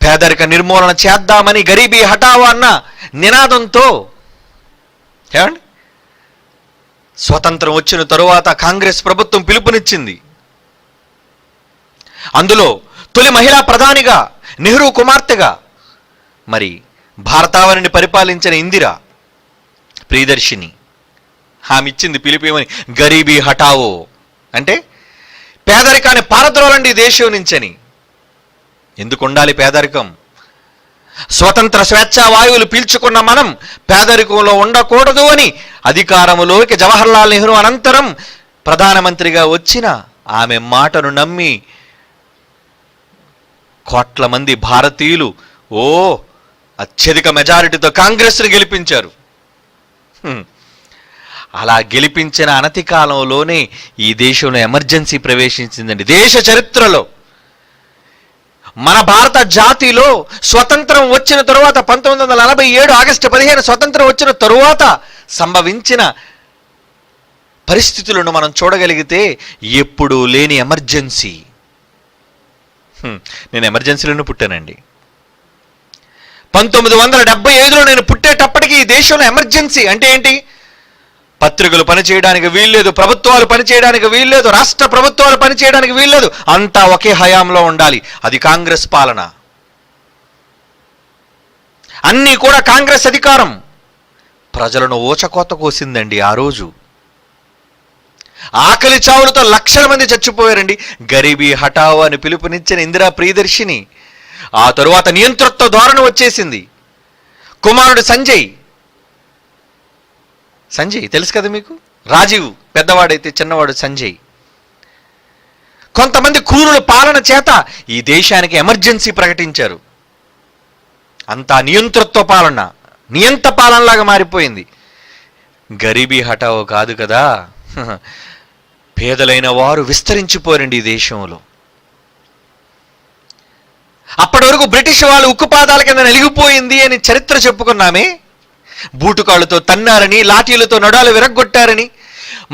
పేదరిక నిర్మూలన చేద్దామని గరీబీ హఠావో అన్న నినాదంతో, ఏమండి, స్వతంత్రం వచ్చిన తరువాత కాంగ్రెస్ ప్రభుత్వం పిలుపునిచ్చింది. అందులో తొలి మహిళా ప్రధానిగా నెహ్రూ కుమార్తెగా మరి భారతావనిని పరిపాలించిన ఇందిరా ప్రియదర్శిని ఆమె ఇచ్చింది పిలుపేమని, గరీబీ హఠావో అంటే పేదరికాన్ని పారద్రోలండి దేశం నుంచని. ఎందుకు ఉండాలి పేదరికం? స్వతంత్ర స్వేచ్ఛా వాయువులు పీల్చుకున్న మనం పేదరికంలో ఉండకూడదు అని అధికారములోకి జవహర్లాల్ నెహ్రూ అనంతరం ప్రధానమంత్రిగా వచ్చిన ఆమె మాటను నమ్మి కోట్ల మంది భారతీయులు అత్యధిక మెజారిటీతో కాంగ్రెస్ను గెలిపించారు. అలా గెలిపించిన అనతి కాలంలోనే ఈ దేశంలో ఎమర్జెన్సీ ప్రవేశించిందండి. దేశ చరిత్రలో మన భారత జాతిలో స్వతంత్రం వచ్చిన తరువాత 1947 ఆగస్టు 15 స్వతంత్రం వచ్చిన తరువాత సంభవించిన పరిస్థితులను మనం చూడగలిగితే ఎప్పుడూ లేని ఎమర్జెన్సీ. నేను ఎమర్జెన్సీలోనే పుట్టానండి. 1975లో నేను పుట్టేటప్పటికి ఈ దేశంలో ఎమర్జెన్సీ అంటే ఏంటి? పత్రికలు పనిచేయడానికి వీల్లేదు, ప్రభుత్వాలు పనిచేయడానికి వీల్లేదు, రాష్ట్ర ప్రభుత్వాలు పనిచేయడానికి వీల్లేదు, అంతా ఒకే హయాంలో ఉండాలి. అది కాంగ్రెస్ పాలన. అన్నీ కూడా కాంగ్రెస్ అధికారం. ప్రజలను ఊచకోత కోసిందండి ఆ రోజు. ఆకలి చావులతో లక్షల మంది చచ్చిపోయారండి. గరీబీ హఠావో అని పిలుపునిచ్చిన ఇందిరా ప్రియదర్శిని ఆ తరువాత నియంతృత్వ ధోరణి వచ్చేసింది. కుమారుడు సంజయ్ తెలుసు కదా మీకు, రాజీవ్ పెద్దవాడైతే చిన్నవాడు సంజయ్. కొంతమంది క్రూరుల పాలన చేత ఈ దేశానికి ఎమర్జెన్సీ ప్రకటించారు. అంతా నియంతృత్వ పాలన, నియంత పాలనలాగా మారిపోయింది. గరీబీ హఠావో కాదు కదా, పేదలైన వారు విస్తరించిపోరండి ఈ దేశంలో. అప్పటి వరకు బ్రిటిష్ వాళ్ళు ఉక్కుపాదాల కింద నలిగిపోయింది అని చరిత్ర చెప్పుకున్నామే. బూటుకాళ్ళతో తన్నారని, లాఠీలతో నడాలు విరగ్గొట్టారని,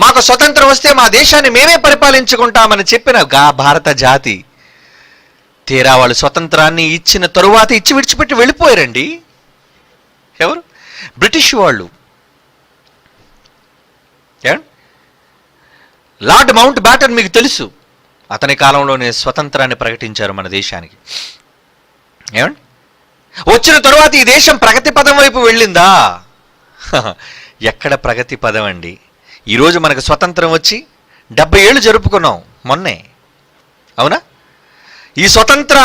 మాకు స్వతంత్రం వస్తే మా దేశాన్ని మేమే పరిపాలించుకుంటామని చెప్పిన భారత జాతి తీరా వాళ్ళు స్వతంత్రాన్ని ఇచ్చిన తరువాత ఇచ్చి విడిచిపెట్టి వెళ్ళిపోయారండి. ఎవరు? బ్రిటిష్ వాళ్ళు. లార్డ్ మౌంట్ బ్యాటన్ మీకు తెలుసు, అతని కాలంలోనే స్వతంత్రాన్ని ప్రకటించారు మన దేశానికి. ఏమండి, వచ్చిన తరువాత ఈ దేశం ప్రగతి పదం వైపు వెళ్ళిందా? ఎక్కడ ప్రగతి పదం అండి? ఈరోజు మనకు స్వతంత్రం వచ్చి 70 ఏళ్ళు జరుపుకున్నాం మొన్నే, అవునా? ఈ స్వతంత్ర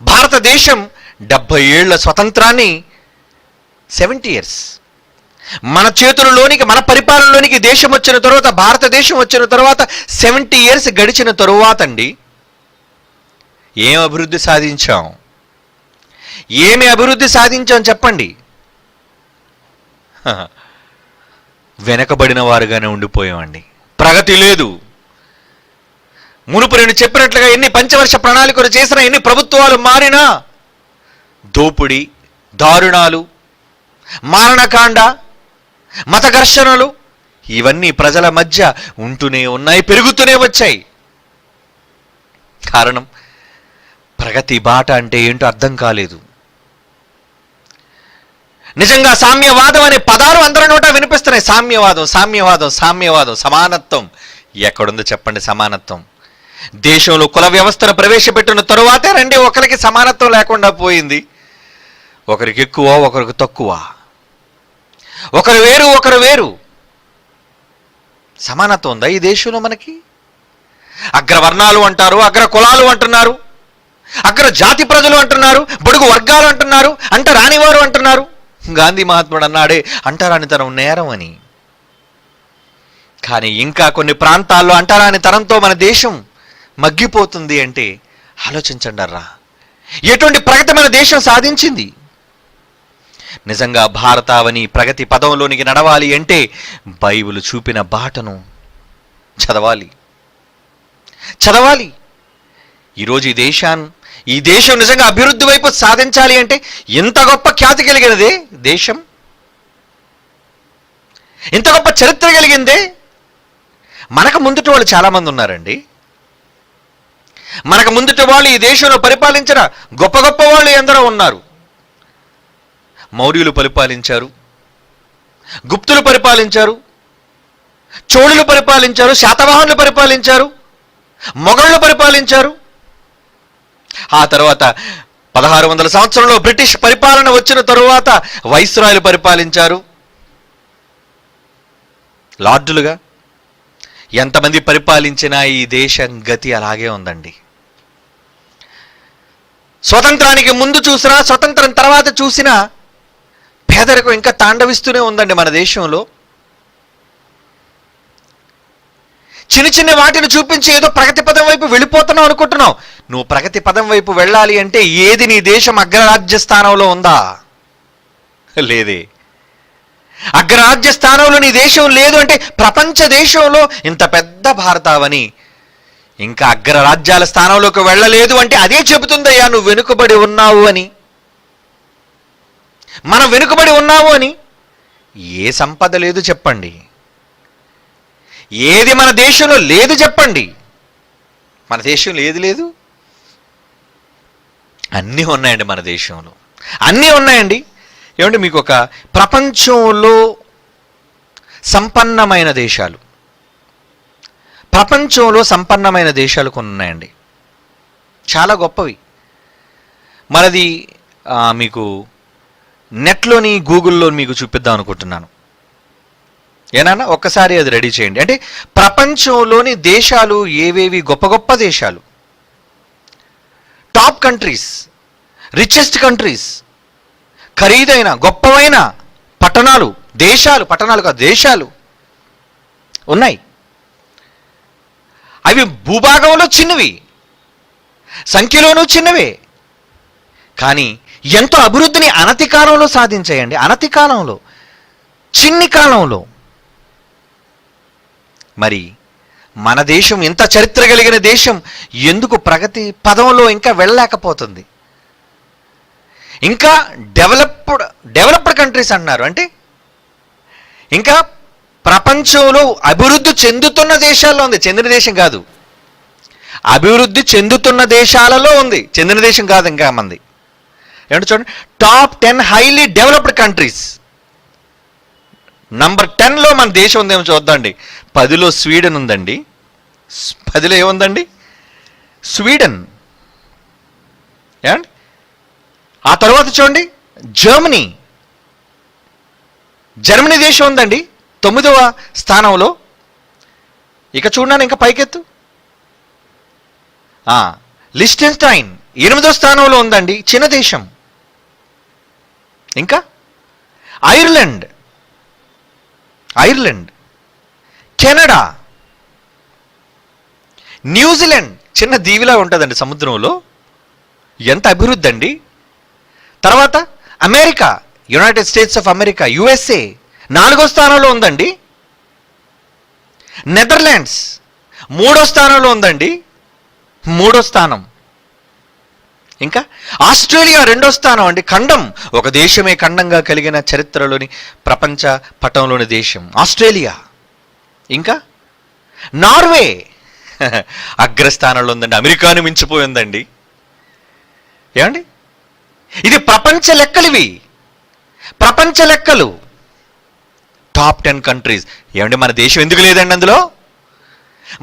భారతదేశం 70 ఏళ్ల స్వతంత్రాన్ని 70 years మన చేతులలోనికి, మన పరిపాలనలోనికి దేశం వచ్చిన తరువాత, భారతదేశం వచ్చిన తరువాత 70 years గడిచిన తరువాత అండి ఏం అభివృద్ధి సాధించాం? ఏమి అభివృద్ధి సాధించాం చెప్పండి? వెనకబడిన వారుగానే ఉండిపోయామండి. ప్రగతి లేదు. మునుపు నేను చెప్పినట్లుగా ఎన్ని పంచవర్ష ప్రణాళికలు చేసినా, ఎన్ని ప్రభుత్వాలు మారినా దోపిడీ, దారుణాలు, మారణకాండ, మత ఘర్షణలు ఇవన్నీ ప్రజల మధ్య ఉంటూనే ఉన్నాయి, పెరుగుతూనే వచ్చాయి. కారణం ప్రగతి బాట అంటే ఏంటో అర్థం కాలేదు. నిజంగా సామ్యవాదం అనే పదాలు అందరి నోట వినిపిస్తున్నాయి. సామ్యవాదం, సామ్యవాదం, సామ్యవాదం. సమానత్వం ఎక్కడుందో చెప్పండి? సమానత్వం దేశంలో కుల వ్యవస్థను ప్రవేశపెట్టిన తరువాతే రండి ఒకరికి సమానత్వం లేకుండా పోయింది. ఒకరికి ఎక్కువ, ఒకరికి తక్కువ, ఒకరు వేరు, ఒకరు వేరు. సమానత్వం ఉందా ఈ దేశంలో మనకి? అగ్రవర్ణాలు అంటారు, అగ్ర కులాలు అంటున్నారు, అగ్ర జాతి ప్రజలు అంటున్నారు, బడుగు వర్గాలు అంటున్నారు, అంట రానివారు అంటున్నారు. గాంధీ మహాత్ముడు అన్నాడే అంటరానితనం నేరం అని. కానీ ఇంకా కొన్ని ప్రాంతాల్లో అంటరానితనంతో మన దేశం మగ్గిపోతుంది అంటే ఆలోచించండర్రా, ఎటువంటి ప్రగతి మన దేశం సాధించింది? నిజంగా భారతావని ప్రగతి పదంలోనికి నడవాలి అంటే బైబిల్ చూపిన బాటను చదవాలి. ఈరోజు ఈ దేశం నిజంగా అభివృద్ధి వైపు సాధించాలి అంటే ఇంత గొప్ప ఖ్యాతి కలిగినదే దేశం, ఇంత గొప్ప చరిత్ర కలిగిందే. మనకు ముందుటి వాళ్ళు చాలామంది ఉన్నారండి. మనకు ముందుటి వాళ్ళు ఈ దేశంలో పరిపాలించిన గొప్ప గొప్ప వాళ్ళు ఎందరో ఉన్నారు. మౌర్యులు పరిపాలించారు, గుప్తులు పరిపాలించారు, చోళులు పరిపాలించారు, శాతవాహనులు పరిపాలించారు, మొఘళ్ళు పరిపాలించారు. ఆ తర్వాత 1600 సంవత్సరంలో బ్రిటిష్ పరిపాలన వచ్చిన తరువాత వైస్రాయ్లు పరిపాలించారు. లార్డులుగా ఎంతమంది పరిపాలించినా ఈ దేశం గతి అలాగే ఉందండి. స్వతంత్రానికి ముందు చూసినా, స్వతంత్రం తర్వాత చూసినా పేదరికం ఇంకా తాండవిస్తూనే ఉందండి మన దేశంలో. చిన్న చిన్న వాటిని చూపించి ఏదో ప్రగతి పదం వైపు వెళ్ళిపోతున్నావు అనుకుంటున్నావు. నువ్వు ప్రగతి పదం వైపు వెళ్ళాలి అంటే ఏది నీ దేశం అగ్రరాజ్య స్థానంలో ఉందా? లేదే. అగ్రరాజ్య స్థానంలో నీ దేశం లేదు అంటే ప్రపంచ దేశంలో ఇంత పెద్ద భారతావని ఇంకా అగ్రరాజ్యాల స్థానంలోకి వెళ్ళలేదు అంటే అదే చెబుతుందయ్యా నువ్వు వెనుకబడి ఉన్నావు అని. మనం వెనుకబడి ఉన్నావు అని. ఏ సంపద లేదు చెప్పండి? ఏది మన దేశంలో లేదు చెప్పండి? మన దేశంలో ఏది లేదు? అన్నీ ఉన్నాయండి మన దేశంలో, అన్నీ ఉన్నాయండి. ఏమంటే మీకు ఒక ప్రపంచంలో సంపన్నమైన దేశాలు, కొన్ని ఉన్నాయండి, చాలా గొప్పవి. మనది మీకు నెట్లోని గూగుల్లో మీకు చూపిద్దాం అనుకుంటున్నాను. ఏనా ఒక్కసారి అది రెడీ చేయండి. అంటే ప్రపంచంలోని దేశాలు ఏవేవి గొప్ప గొప్ప దేశాలు, టాప్ కంట్రీస్, రిచెస్ట్ కంట్రీస్, ఖరీదైన గొప్పవైన పట్టణాలు, పట్టణాలు కాదు దేశాలు ఉన్నాయి. అవి భూభాగంలో చిన్నవి, సంఖ్యలోనూ చిన్నవే, కానీ ఎంతో అభివృద్ధిని అనతి కాలంలో సాధించాయండి. అనతి కాలంలో, చిన్ని కాలంలో. మరి మన దేశం ఇంత చరిత్ర కలిగిన దేశం ఎందుకు ప్రగతి పదంలో ఇంకా వెళ్ళలేకపోతుంది? ఇంకా డెవలప్డ్ కంట్రీస్ అంటున్నారు అంటే ఇంకా ప్రపంచంలో అభివృద్ధి చెందుతున్న దేశాల్లో ఉంది, చెందిన దేశం కాదు. అభివృద్ధి చెందుతున్న దేశాలలో ఉంది, చెందిన దేశం కాదు. ఇంకా మంది ఏమంటే చూడండి, top 10 highly developed countries. Number 10లో మన దేశం ఉందేమో చూద్దాండి. 10లో స్వీడన్ ఉందండి. 10లో ఏముందండి? స్వీడన్. ఏమండి ఆ తర్వాత చూడండి జర్మనీ దేశం ఉందండి 9వ స్థానంలో. ఇక చూడండి ఇంకా పైకెత్తు. లిస్టెన్స్టైన్ 8వ స్థానంలో ఉందండి, చిన్న దేశం. ఇంకా ఐర్లాండ్ ఐర్లాండ్, కెనడా, న్యూజిలాండ్ చిన్న దీవిలా ఉంటుందండి సముద్రంలో. ఎంత అభివృద్ధి అండి. తర్వాత America, United states of America, USA 4వ స్థానంలో ఉందండి. నెదర్లాండ్స్ 3వ స్థానంలో ఉందండి, 3వ స్థానం. ఇంకా ఆస్ట్రేలియా 2వ స్థానం అండి. ఖండం, ఒక దేశమే ఖండంగా కలిగిన చరిత్రలోని ప్రపంచ పటంలోని దేశం ఆస్ట్రేలియా. ఇంకా నార్వే అగ్రస్థానంలో ఉందండి, అమెరికాను మించిపోయిందండి. ఏమండి, ఇది ప్రపంచ లెక్కలు, ఇవి ప్రపంచ లెక్కలు. Top 10 countries. ఏమండి, మన దేశం ఎందుకు లేదండి అందులో?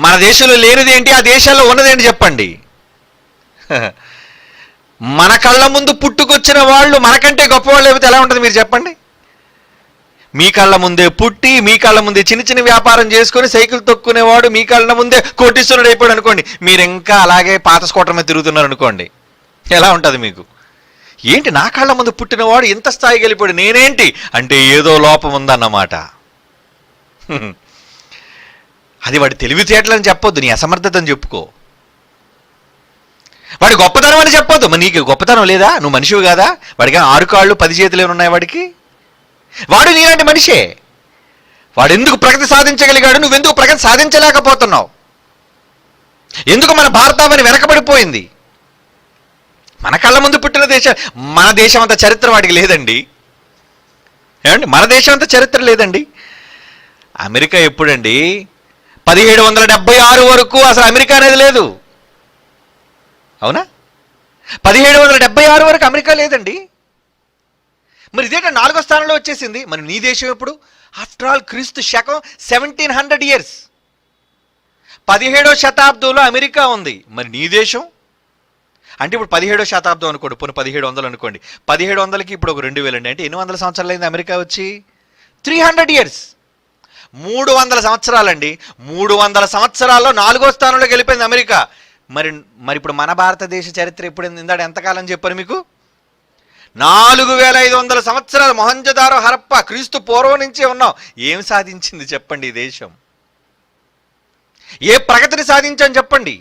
మన దేశంలో లేనిది ఏంటి, ఆ దేశాల్లో ఉన్నదేంటి చెప్పండి. మన కళ్ళ ముందు పుట్టుకొచ్చిన వాళ్ళు మనకంటే గొప్పవాళ్ళు లేకపోతే ఎలా ఉంటుంది మీరు చెప్పండి. మీ కళ్ళ ముందే పుట్టి, మీ కళ్ళ ముందే చిన్న చిన్న వ్యాపారం చేసుకొని సైకిల్ తొక్కునేవాడు మీ కళ్ళ ముందే కోటీశ్వరుడు అయిపోయాడు అనుకోండి. మీరు ఇంకా అలాగే పాత స్కూటర్ మీద తిరుగుతున్నారు అనుకోండి, ఎలా ఉంటుంది మీకు? ఏంటి, నా కళ్ళ ముందు పుట్టినవాడు ఇంత స్థాయికి వెళ్ళిపోయాడు, నేనేంటి అంటే ఏదో లోపం ఉందన్నమాట. అది వాడి తెలివితేటలని చెప్పొద్దు, నీ అసమర్థతని చెప్పుకో. వాడి గొప్పతనం అని చెప్పొద్దు. మరి నీకు గొప్పతనం లేదా? నువ్వు మనిషివి కాదా? వాడికి 6 కాళ్ళు 10 చేతులు ఏమున్నాయి వాడికి? వాడు నీలాంటి మనిషే. వాడు ఎందుకు ప్రగతి సాధించగలిగాడు, నువ్వెందుకు ప్రగతి సాధించలేకపోతున్నావు? ఎందుకు మన భారతావని వెనకబడిపోయింది? మన కళ్ళ ముందు పుట్టిన దేశం, మన దేశం అంత చరిత్ర వాడికి లేదండి. ఏమండి, మన దేశం అంత చరిత్ర లేదండి. అమెరికా ఎప్పుడండి? 1776 వరకు అసలు అమెరికా అనేది లేదు. అవునా? 1776 వరకు అమెరికా లేదండి. మరి ఇదేంట 4వ స్థానంలో వచ్చేసింది. మరి నీ దేశం ఎప్పుడు? ఆఫ్టర్ ఆల్ క్రీస్తు శకం 1700 ఇయర్స్, 17వ శతాబ్దంలో అమెరికా ఉంది. మరి నీ దేశం అంటే ఇప్పుడు 17వ శతాబ్దం అనుకోండి, పోనీ 1700 అనుకోండి. 1700కి ఇప్పుడు ఒక 2000 అండి. అంటే ఎన్ని వందల సంవత్సరాలు అయింది అమెరికా వచ్చి? 300 ఇయర్స్, 300 సంవత్సరాలండి. 300 సంవత్సరాల్లో 4వ స్థానంలోకి వెళ్ళిపోయింది అమెరికా. మరి ఇప్పుడు మన భారతదేశ చరిత్ర ఎప్పుడు ఇందాడు ఎంతకాలం చెప్పారు మీకు? 4500 సంవత్సరాలు. మొహంజదారో, హరప్ప, క్రీస్తు పూర్వం నుంచే ఉన్నాం. ఏం సాధించింది చెప్పండి ఈ దేశం? ఏ ప్రగతిని సాధించాం చెప్పండి?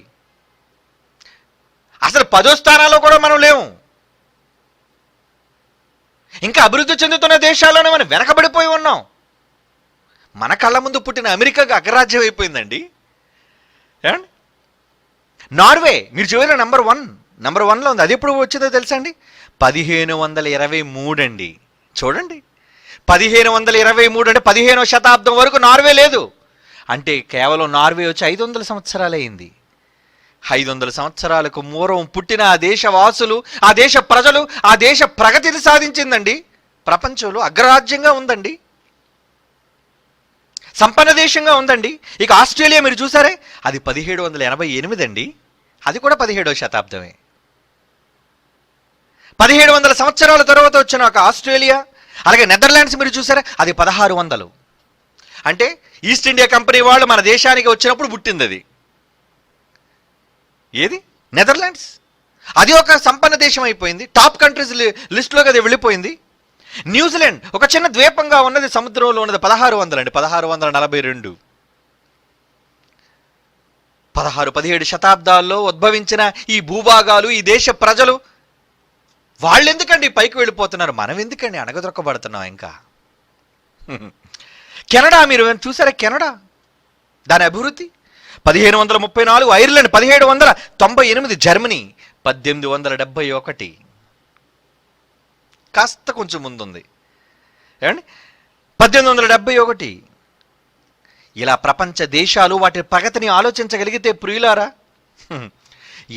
అసలు 10వ స్థానాల్లో కూడా మనం లేము. ఇంకా అభివృద్ధి చెందుతున్న దేశాల్లోనే మనం వెనకబడిపోయి ఉన్నాం. మన కళ్ళ ముందు పుట్టిన అమెరికాకి అగ్రరాజ్యం అయిపోయిందండి. ఏమండి, నార్వే మీరు చూడండి, నంబర్ 1లో ఉంది. అది ఎప్పుడు వచ్చిందో తెలుసా అండి? 1523 అండి. చూడండి, 1523 అంటే 15వ శతాబ్దం వరకు నార్వే లేదు. అంటే కేవలం నార్వే వచ్చి 500 సంవత్సరాలు అయింది. 500 సంవత్సరాలకు పూర్వం పుట్టిన ఆ దేశ వాసులు, ఆ దేశ ప్రజలు, ఆ దేశ ప్రగతిని సాధించిందండి. ప్రపంచంలో అగ్రరాజ్యంగా ఉందండి, సంపన్న దేశంగా ఉందండి. ఇక ఆస్ట్రేలియా మీరు చూసారే, అది 1788 అండి. అది కూడా 17వ శతాబ్దమే. 1700 సంవత్సరాల తర్వాత వచ్చిన ఒక ఆస్ట్రేలియా. అలాగే నెదర్లాండ్స్ మీరు చూసారా, అది 1600. అంటే ఈస్ట్ ఇండియా కంపెనీ వాళ్ళు మన దేశానికి వచ్చినప్పుడు పుట్టింది అది. ఏది? నెదర్లాండ్స్. అది ఒక సంపన్న దేశం అయిపోయింది, టాప్ కంట్రీస్ లిస్టులోకి అది వెళ్ళిపోయింది. న్యూజిలాండ్ ఒక చిన్న ద్వీపంగా ఉన్నది, సముద్రంలో ఉన్నది. 1600 అండి, 1642. 16-17 శతాబ్దాల్లో ఉద్భవించిన ఈ భూభాగాలు, ఈ దేశ ప్రజలు, వాళ్ళు ఎందుకండి పైకి వెళ్ళిపోతున్నారు? మనం ఎందుకండి అణగదొక్కబడుతున్నాం? ఇంకా కెనడా మీరు చూసారా? కెనడా దాని అభివృద్ధి 1534, ఐర్లాండ్ 1798, జర్మనీ 1871, కాస్త కొంచెం ముందుంది. ఏమండి, 1871. ఇలా ప్రపంచ దేశాలు వాటి ప్రగతిని ఆలోచించగలిగితే ప్రియులారా,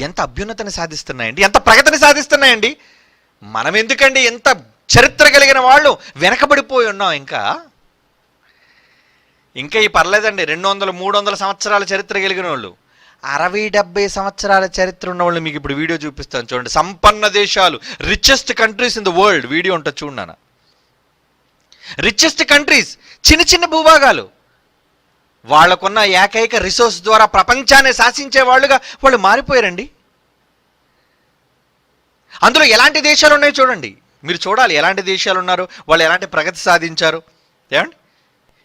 ఎంత అభ్యున్నతిని సాధిస్తున్నాయండి, ఎంత ప్రగతిని సాధిస్తున్నాయండి. మనం ఎందుకండి ఎంత చరిత్ర కలిగిన వాళ్ళు వెనకబడిపోయి ఉన్నాం? ఇంకా ఈ పర్లేదండి, 200-300 సంవత్సరాల చరిత్ర కలిగిన వాళ్ళు, 60-70 సంవత్సరాల చరిత్ర ఉన్న వాళ్ళు మీకు ఇప్పుడు వీడియో చూపిస్తాను చూడండి. సంపన్న దేశాలు, richest countries in the world video ఉంటుంది చూడన్నా. రిచెస్ట్ కంట్రీస్, చిన్న చిన్న భూభాగాలు, వాళ్ళకున్న ఏకైక రిసోర్స్ ద్వారా ప్రపంచాన్ని శాసించే వాళ్ళుగా వాళ్ళు మారిపోయారండి. అందులో ఎలాంటి దేశాలు ఉన్నాయో చూడండి, మీరు చూడాలి ఎలాంటి దేశాలు ఉన్నారు, వాళ్ళు ఎలాంటి ప్రగతి సాధించారు. ఏమండి,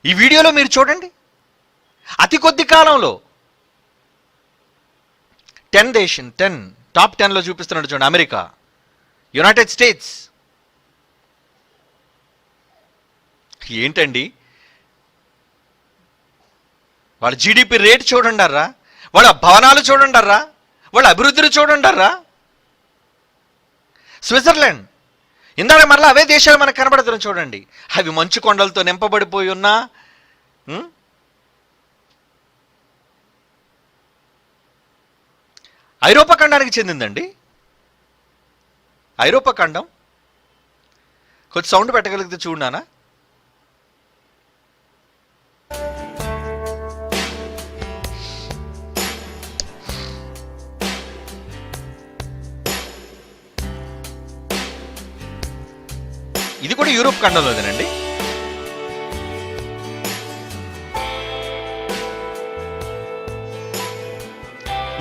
ఈ వీడియోలో మీరు చూడండి, అతి కొద్ది కాలంలో 10 టాప్ 10లో చూపిస్తున్నాడు చూడండి. America, United states. ఏంటండి వాళ్ళ జీడిపి రేట్ చూడండారా, వాళ్ళ భవనాలు చూడండారా, వాళ్ళ అభివృద్ధిని చూడండారా. స్విట్జర్లాండ్, ఇందాక మరలా అవే దేశాలు మనకు కనబడుతున్నాయి చూడండి. అవి మంచు కొండలతో నింపబడిపోయి ఉన్నా, ఐరోపా ఖండానికి చెందిందండి. ఐరోపా ఖండం. కొంచెం సౌండ్ పెట్టగలిగితే చూడనా. ఇది కూడా యూరోప్ ఖండంలోదేనండి.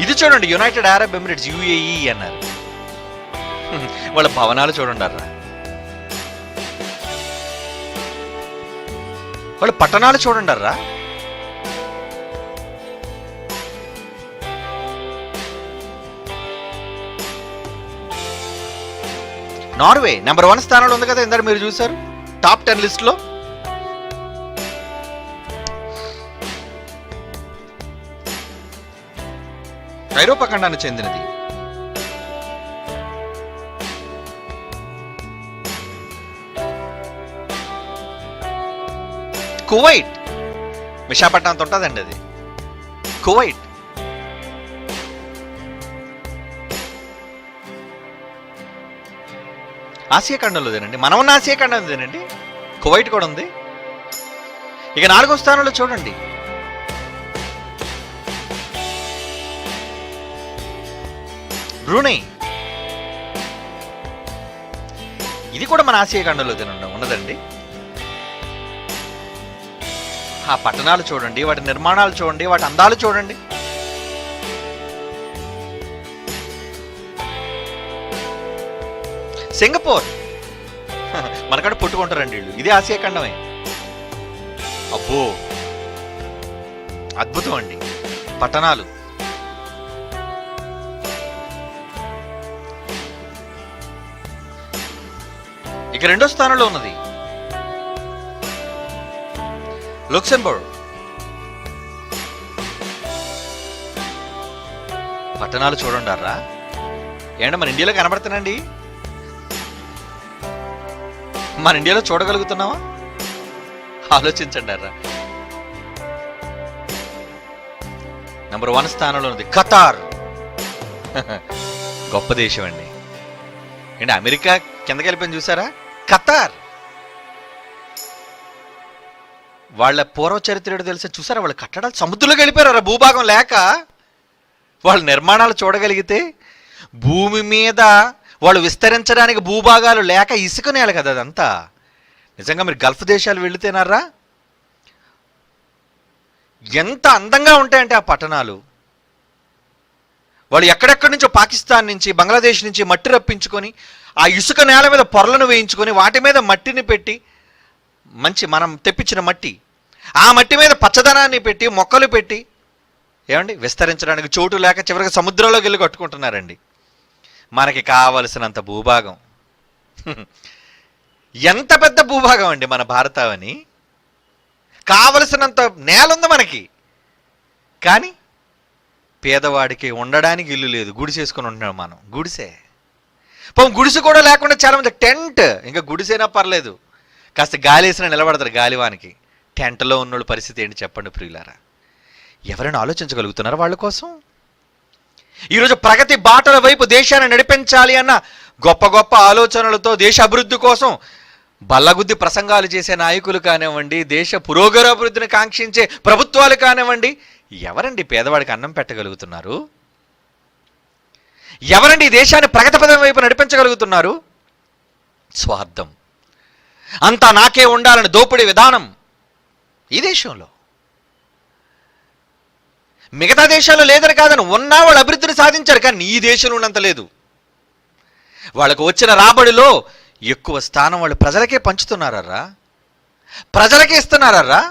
ఇది చూడండి, యునైటెడ్ అరబ్ ఎమిరేట్స్, యుఏఈ అన్నారు. వాళ్ళ భవనాలు చూడండారా, వాళ్ళ పట్టణాలు చూడండారా. నార్వే నెంబర్ 1 స్థానంలో ఉంది కదా, ఇందాక మీరు చూశారు టాప్ 10 లిస్ట్లో. ఐరోపా ఖండానికి చెందినది. కువైట్, విశాఖపట్నం అంత ఉంటుందండి అది. కువైట్. ఆసియా ఖండంలోదేనండి, మనం ఉన్న ఆసియా ఖండంలోదేనండి. కువైట్ కూడా ఉంది. ఇక 4వ స్థానంలో చూడండి, బ్రూనై. ఇది కూడా మన ఆసియా ఖండంలో ఉన్నదండి. ఆ పట్టణాలు చూడండి, వాటి నిర్మాణాలు చూడండి, వాటి అందాలు చూడండి. సింగపూర్, మనకాడ పుట్టుకుంటారండి వీళ్ళు. ఇది ఆసియా ఖండమే. అబ్బో, అద్భుతం అండి పట్టణాలు. ఇక 2వ స్థానంలో ఉన్నది లక్సెంబర్గ్. పట్టణాలు చూడండారా. ఏంటంటే మన ఇండియాలో కనబడుతున్నాండి, మన ఇండియాలో చూడగలుగుతున్నావా? ఆలోచించండి అర్రా. నెంబర్ 1 స్థానంలో ఉంది ఖతార్. గొప్ప దేశం అండి. ఏంటి అమెరికా కిందకి వెళ్ళిపోయింది చూసారా. ఖతార్ వాళ్ళ పూర్వ చరిత్ర తెలిసే చూసారా. వాళ్ళ కట్టడాలు సముద్రంలోకి వెళ్ళిపోయారు భూభాగం లేక. వాళ్ళ నిర్మాణాలు చూడగలిగితే, భూమి మీద వాళ్ళు విస్తరించడానికి భూభాగాలు లేక ఇసుక నేల కదా అదంతా. నిజంగా మీరు గల్ఫ్ దేశాలు వెళితేనారా, ఎంత అందంగా ఉంటాయంటే ఆ పట్టణాలు. వాళ్ళు ఎక్కడెక్కడి నుంచో, పాకిస్తాన్ నుంచి, బంగ్లాదేశ్ నుంచి మట్టి రప్పించుకొని, ఆ ఇసుక నేల మీద పొరలను వేయించుకొని, వాటి మీద మట్టిని పెట్టి, మంచి మనం తెప్పించిన మట్టి, ఆ మట్టి మీద పచ్చదనాన్ని పెట్టి, మొక్కలు పెట్టి, ఏమండి విస్తరించడానికి చోటు లేక చివరికి సముద్రంలోకి వెళ్ళి కట్టుకుంటున్నారండి. మనకి కావలసినంత భూభాగం. ఎంత పెద్ద భూభాగం అండి మన భారతావని. కావలసినంత నేల ఉంది మనకి, కానీ పేదవాడికి ఉండడానికి ఇల్లు లేదు. గుడిసేసుకొని ఉంటున్నాం మనం. గుడిసే గుడిసె కూడా లేకుండా చాలామంది టెంట్. ఇంకా గుడిసైనా పర్లేదు, కాస్త గాలి వేసినా నిలబడతారు గాలివానికి. టెంట్లో ఉన్నోళ్ళ పరిస్థితి ఏంటి చెప్పండి ప్రియులారా. ఎవరైనా ఆలోచించగలుగుతున్నారా వాళ్ళ కోసం? ఈరోజు ప్రగతి బాటల వైపు దేశాన్ని నడిపించాలి అన్న గొప్ప గొప్ప ఆలోచనలతో, దేశ అభివృద్ధి కోసం బల్లగుద్ది ప్రసంగాలు చేసే నాయకులు కానివ్వండి, దేశ పురోగరాభివృద్ధిని కాంక్షించే ప్రభుత్వాలు కానివ్వండి, ఎవరండి పేదవాడికి అన్నం పెట్టగలుగుతున్నారు? ఎవరండి ఈ దేశాన్ని ప్రగతి పదం వైపు నడిపించగలుగుతున్నారు? స్వార్థం, అంతా నాకే ఉండాలని దోపిడీ విధానం ఈ దేశంలో. మిగతా దేశాల్లో లేదని కాదని, ఉన్నా వాళ్ళు అభివృద్ధిని సాధించారు, కానీ ఈ దేశంలో ఉన్నంత లేదు. వాళ్ళకు వచ్చిన రాబడిలో ఎక్కువ స్థానం వాళ్ళు ప్రజలకే పంచుతున్నారా, ప్రజలకే ఇస్తున్నారా.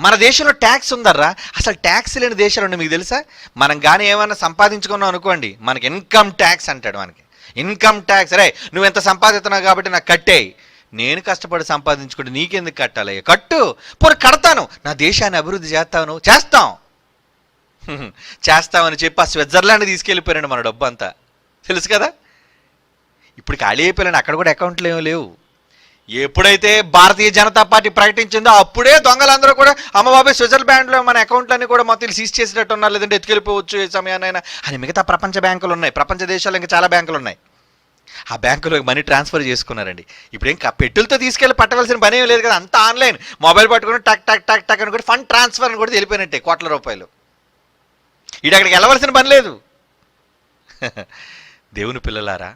మన దేశంలో ట్యాక్స్ ఉందర్రా. అసలు ట్యాక్స్ లేని దేశాలు ఉన్నాయి, మీకు తెలుసా? మనం కానీ ఏమైనా సంపాదించుకున్నాం అనుకోండి, మనకి ఇన్కమ్ ట్యాక్స్ అంటాడు. మనకి ఇన్కమ్ ట్యాక్స్. రే నువ్వు ఎంత సంపాదిస్తున్నావు కాబట్టి నాకు కట్టేయి. నేను కష్టపడి సంపాదించుకుంటే నీకెందుకు కట్టాలి? కట్టు. పోనీ కడతాను, నా దేశాన్ని అభివృద్ధి చేస్తాను. చేస్తామని చెప్పి ఆ స్విట్జర్లాండ్ తీసుకెళ్ళిపోయారండి మన డబ్బు అంతా. తెలుసు కదా. ఇప్పుడు ఖాళీ అయిపోయాను, అక్కడ కూడా అకౌంట్లు ఏమీ లేవు. ఎప్పుడైతే భారతీయ జనతా పార్టీ ప్రకటించిందో అప్పుడే దొంగలందరూ కూడా అమ్మ బాబాయ్ స్విట్జర్లాండ్లో మన అకౌంట్లన్నీ కూడా మొత్తం సీజ్ చేసినట్టు ఉన్నారు, లేదంటే ఎత్తుకెళ్ళిపోవచ్చు ఏ సమయాన్నైనా అని. మిగతా ప్రపంచ బ్యాంకులు ఉన్నాయి, ప్రపంచ దేశాల్లో ఇంకా చాలా బ్యాంకులు ఉన్నాయి. ఆ బ్యాంకులో మనీ ట్రాన్స్ఫర్ చేసుకున్నారండి. ఇప్పుడు ఏం పెట్టులతో తీసుకెళ్ళి పట్టవలసిన పని ఏం లేదు కదా, అంతా ఆన్లైన్. మొబైల్ పట్టుకుని టక్ టక్ టక్ టక్ అని కూడా ఫండ్ ట్రాన్స్ఫర్ అని కూడా తెలిపోయినట్టే, కోట్ల రూపాయలు. ఇటు అక్కడికి వెళ్ళవలసిన పని లేదు. దేవుని పిల్లలారా,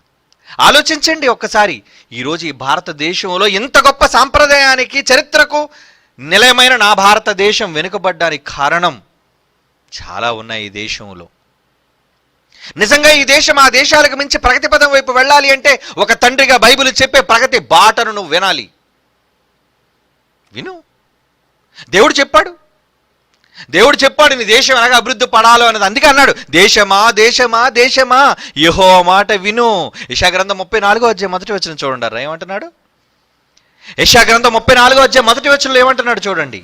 ఆలోచించండి ఒక్కసారి. ఈరోజు ఈ భారతదేశంలో ఇంత గొప్ప సాంప్రదాయానికి, చరిత్రకు నిలయమైన నా భారతదేశం వెనుకబడ్డానికి కారణం చాలా ఉన్నాయి ఈ దేశంలో. నిజంగా ఈ దేశం ఆ దేశాలకు మించి ప్రగతి పదం వైపు వెళ్ళాలి అంటే ఒక తండ్రిగా బైబిల్ చెప్పే ప్రగతి బాటను నువ్వు వినాలి. విను. దేవుడు చెప్పాడు నీ దేశం ఎలాగ అభివృద్ధి పడాలో అన్నది. అందుకే అన్నాడు, దేశమా దేశమా దేశమా యెహోవా మాట విను. యెషయా గ్రంథం 34వ అధ్యాయం మొదటి వచనం చూడండి. ఏమంటున్నాడు? యెషయా గ్రంథం 34వ అధ్యాయం మొదటి వచనంలో ఏమంటున్నాడు చూడండి.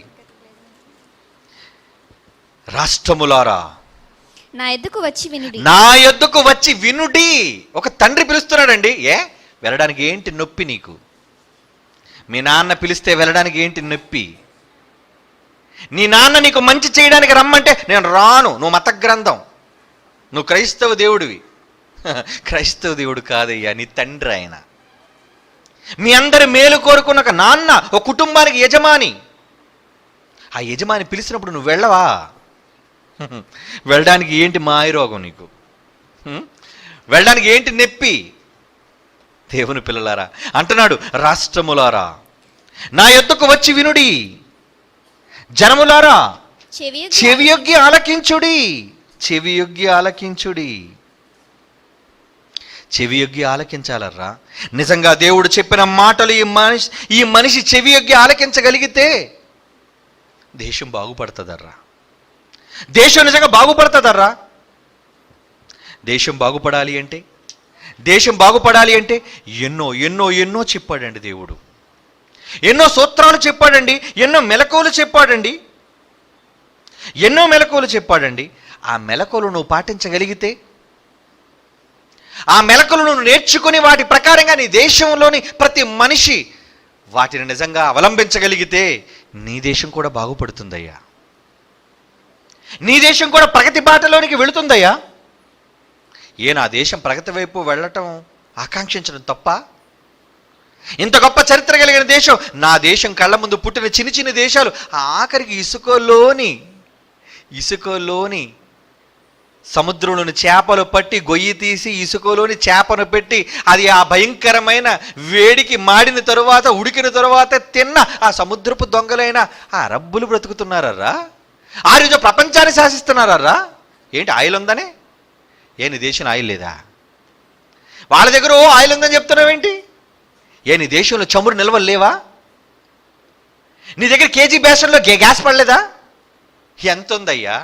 రాష్ట్రములారా నా యొద్దకు వచ్చి వినుడి. ఒక తండ్రి పిలుస్తున్నాడండి. వెళ్ళడానికి ఏంటి నొప్పి నీకు? మీ నాన్న పిలిస్తే వెళ్ళడానికి ఏంటి నొప్పి? నీ నాన్న నీకు మంచి చేయడానికి రమ్మంటే నేను రాను. నువ్వు మత గ్రంథం, నువ్వు క్రైస్తవ దేవుడివి. క్రైస్తవ దేవుడు కాదయ్యా, నీ తండ్రి ఆయన. మీ అందరి మేలు కోరుకున్న ఒక నాన్న, ఒక కుటుంబానికి యజమాని. ఆ యజమాని పిలిచినప్పుడు నువ్వు వెళ్ళవా? వెళ్ళడానికి ఏంటి మాయరోగం నీకు? వెళ్ళడానికి ఏంటి నొప్పి? దేవుని పిల్లలారా అంటున్నాడు, రాష్ట్రములారా నా యొద్దకు వచ్చి వినుడి, జనములారా చెవియొగ్గి ఆలకించుడి. చెవియొగ్గి ఆలకించుడి. చెవియొగ్గి ఆలకించాలర్రా. నిజంగా దేవుడు చెప్పిన మాటలు ఈ మనిషి చెవియొగ్గి ఆలకించగలిగితే దేశం బాగుపడుతుందర్రా. దేశం నిజంగా బాగుపడుతుందర్రా. దేశం బాగుపడాలి అంటే ఎన్నో ఎన్నో ఎన్నో చెప్పాడండి దేవుడు. ఎన్నో సూత్రాలు చెప్పాడండి, ఎన్నో మెలకువలు చెప్పాడండి. ఆ మెలకువలు నువ్వు పాటించగలిగితే, ఆ మెలకువలు నువ్వు నేర్చుకుని వాటి ప్రకారంగా నీ దేశంలోని ప్రతి మనిషి వాటిని నిజంగా అవలంబించగలిగితే నీ దేశం కూడా బాగుపడుతుందయ్యా. నీ దేశం కూడా ప్రగతి బాటలోనికి వెళుతుందయ్యా. నా దేశం ప్రగతి వైపు వెళ్ళటం ఆకాంక్షించడం తప్ప? ఇంత గొప్ప చరిత్ర కలిగిన దేశం, నా దేశం కళ్ళ ముందు పుట్టిన చిన్న చిన్న దేశాలు ఆఖరికి ఇసుకలోని సముద్రంలోని చేపలు పట్టి గొయ్యి తీసి ఇసుకలోని చేపను పెట్టి అది ఆ భయంకరమైన వేడికి మాడిన తరువాత, ఉడికిన తరువాత తిన్న ఆ సముద్రపు దొంగలైన ఆ అరబ్బులు బ్రతుకుతున్నారర్రా. ఆ రోజు ప్రపంచాన్ని శాసిస్తున్నారర్రా. ఏంటి ఆయిల్ ఉందనే? నీ దేశంలో ఆయిల్ లేదా? వాళ్ళ దగ్గర ఆయిల్ ఉందని చెప్తున్నావేంటి? నీ దేశంలో చమురు నిల్వలు లేవా? నీ దగ్గర కేజీ బేషన్లో గ్యాస్ పడలేదా? ఎంత ఉందయ్యా?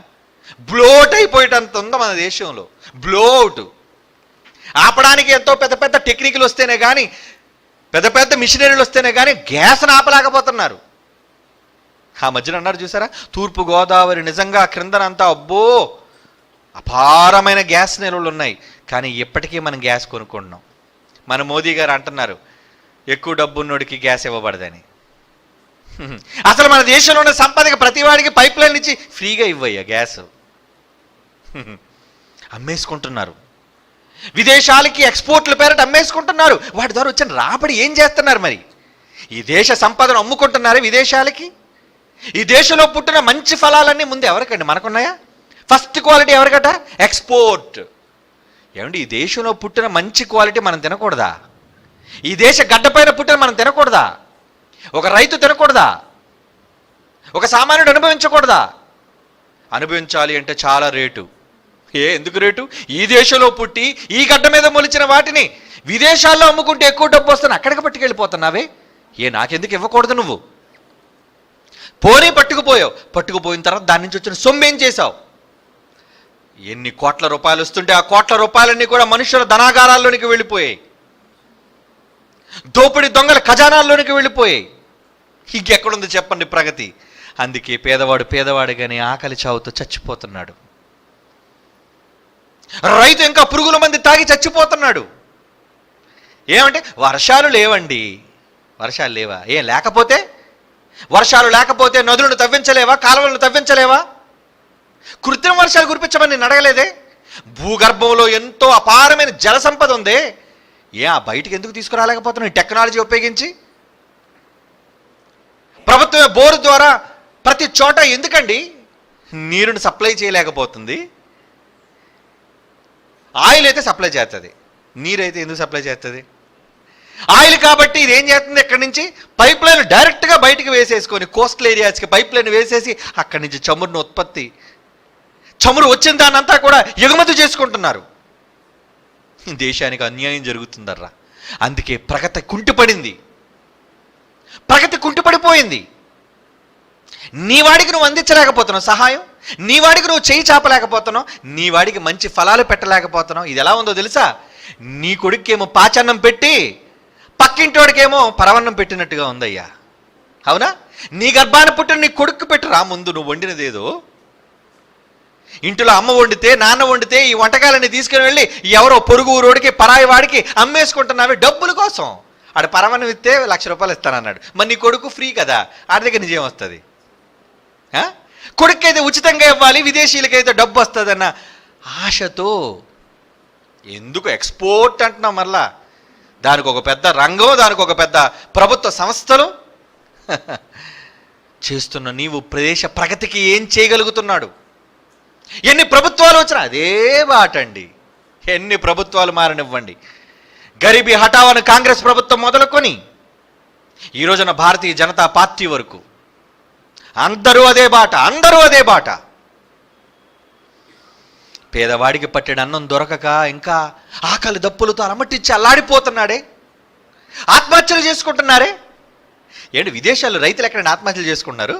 బ్లోట్ అయిపోయేటంత ఉందా మన దేశంలో. బ్లోట్ ఆపడానికి ఎంతో పెద్ద పెద్ద టెక్నికలు వస్తేనే కానీ, పెద్ద పెద్ద మిషనరీలు వస్తేనే కానీ గ్యాస్ను ఆపలేకపోతున్నారు. ఆ మధ్యన అన్నారు చూసారా, తూర్పు గోదావరి నిజంగా క్రిందనంతా అబ్బో అపారమైన గ్యాస్ నిల్వలు ఉన్నాయి, కానీ ఇప్పటికీ మనం గ్యాస్ కొనుక్కుంటున్నాం. మన మోదీ గారు అంటున్నారు ఎక్కువ డబ్బు ఉన్నోడికి గ్యాస్ ఇవ్వబడదని. అసలు మన దేశంలో ఉన్న సంపదకి ప్రతివాడికి పైప్ లైన్ ఇచ్చి ఫ్రీగా ఇవ్వయ్యా గ్యాస్. అమ్మేసుకుంటున్నారు. విదేశాలకి ఎక్స్పోర్ట్ల పేరట అమ్మేసుకుంటున్నారు. వాటి ద్వారా వచ్చిన రాబడి ఏం చేస్తున్నారు? మరి ఈ దేశ సంపదను అమ్ముకుంటున్నారు విదేశాలకి. ఈ దేశంలో పుట్టిన మంచి ఫలాలన్నీ ముందు ఎవరికండి? మనకున్నాయా? ఫస్ట్ క్వాలిటీ ఎవరికట? ఎక్స్పోర్ట్. ఏమండి, ఈ దేశంలో పుట్టిన మంచి క్వాలిటీ మనం తినకూడదా? ఈ దేశ గడ్డపైన పుట్టిన మనం తినకూడదా? ఒక రైతు తినకూడదా? ఒక సామాన్యుడు అనుభవించకూడదా? అనుభవించాలి అంటే చాలా రేటు. ఎందుకు రేటు? ఈ దేశంలో పుట్టి ఈ గడ్డ మీద మొలిచిన వాటిని విదేశాల్లో అమ్ముకుంటే ఎక్కువ డబ్బు వస్తుంది, అక్కడికి పట్టుకెళ్ళిపోతున్నావే. నాకెందుకు ఇవ్వకూడదు? నువ్వు పోనీ పట్టుకుపోయిన తర్వాత దాని నుంచి వచ్చిన సొమ్ము ఏం చేశావు? ఎన్ని కోట్ల రూపాయలు వస్తుంటే ఆ కోట్ల రూపాయలన్నీ కూడా మనుషుల ధనాగారాల్లోనికి వెళ్ళిపోయాయి, దోపిడి దొంగల ఖజానాల్లోనికి వెళ్ళిపోయాయి. ఇంకెక్కడుంది చెప్పండి ప్రగతి? అందుకే పేదవాడుగానే ఆకలి చావుతో చచ్చిపోతున్నాడు. రైతు ఇంకా పురుగుల మంది తాగి చచ్చిపోతున్నాడు. ఏమంటే వర్షాలు లేవండి. వర్షాలు లేవా? ఏం లేకపోతే? వర్షాలు లేకపోతే నదులను తవ్వించలేవా? కాలువలను తవ్వించలేవా? కృత్రిమ వర్షాలు కురిపించమని నేను అడగలేదే. భూగర్భంలో ఎంతో అపారమైన జల సంపద ఉంది. ఆ బయటికి ఎందుకు తీసుకురాలేకపోతున్నాం? టెక్నాలజీ ఉపయోగించి ప్రభుత్వమే బోరు ద్వారా ప్రతి చోట ఎందుకండి నీరుని సప్లై చేయలేకపోతుంది? ఆయిల్ అయితే సప్లై చేస్తుంది, నీరైతే ఎందుకు సప్లై చేస్తుంది? ఆయిల్ కాబట్టి ఇది ఏం చేస్తుంది? ఇక్కడి నుంచి పైప్ లైన్ డైరెక్ట్గా బయటికి వేసేసుకొని కోస్టల్ ఏరియాస్కి పైప్ లైన్ వేసేసి అక్కడి నుంచి చమురు వచ్చిన దాన్నంతా కూడా ఎగుమతి చేసుకుంటున్నారు. దేశానికి అన్యాయం జరుగుతుందర్రా. అందుకే ప్రగతి కుంటిపడిపోయింది. నీ వాడికి నువ్వు అందించలేకపోతున్నావు సహాయం, నీ వాడికి నువ్వు చేయి చాపలేకపోతున్నావు, నీ వాడికి మంచి ఫలాలు పెట్టలేకపోతున్నావు. ఇది ఎలా ఉందో తెలుసా? నీ కొడుకేమో పాచన్నం పెట్టి పక్కింటోడికేమో పరవన్నం పెట్టినట్టుగా ఉందయ్యా. అవునా? నీ గర్భాన పుట్టిన నీ కొడుకు పెట్టురా ముందు నువ్వు వండినదేదో. ఇంట్లో అమ్మ వండితే నాన్న వండితే ఈ వంటకాలన్నీ తీసుకుని వెళ్ళి ఎవరో పొరుగు ఊరోడికి పరాయి వాడికి అమ్మేసుకుంటున్నావే డబ్బుల కోసం. ఆడ పరవన్నం ఇస్తే 1,00,000 రూపాయలు ఇస్తానన్నాడు. మరి నీ కొడుకు ఫ్రీ కదా, ఆడి దగ్గర నిజం వస్తుంది. కొడుకైతే ఉచితంగా ఇవ్వాలి, విదేశీయులకైతే డబ్బు వస్తుందన్న ఆశతో ఎందుకు ఎక్స్పోర్ట్ అంటున్నాం? మళ్ళా దానికి ఒక పెద్ద రంగం, దానికి ఒక పెద్ద ప్రభుత్వ సంస్థలు చేస్తున్న నీవు ప్రదేశ ప్రగతికి ఏం చేయగలుగుతున్నాడు? ఎన్ని ప్రభుత్వాలు వచ్చినా అదే బాట అండి. ఎన్ని ప్రభుత్వాలు మారనివ్వండి, గరీబీ హఠావని కాంగ్రెస్ ప్రభుత్వం మొదలుకొని ఈ రోజున భారతీయ జనతా పార్టీ వరకు అందరూ అదే బాట. పేదవాడికి పట్టిన అన్నం దొరకక ఇంకా ఆకలి దప్పులతో అలమటించి అల్లాడిపోతున్నాడే, ఆత్మహత్యలు చేసుకుంటున్నారే. ఏంటి విదేశాల్లో రైతులు ఎక్కడైనా ఆత్మహత్యలు చేసుకుంటున్నారు?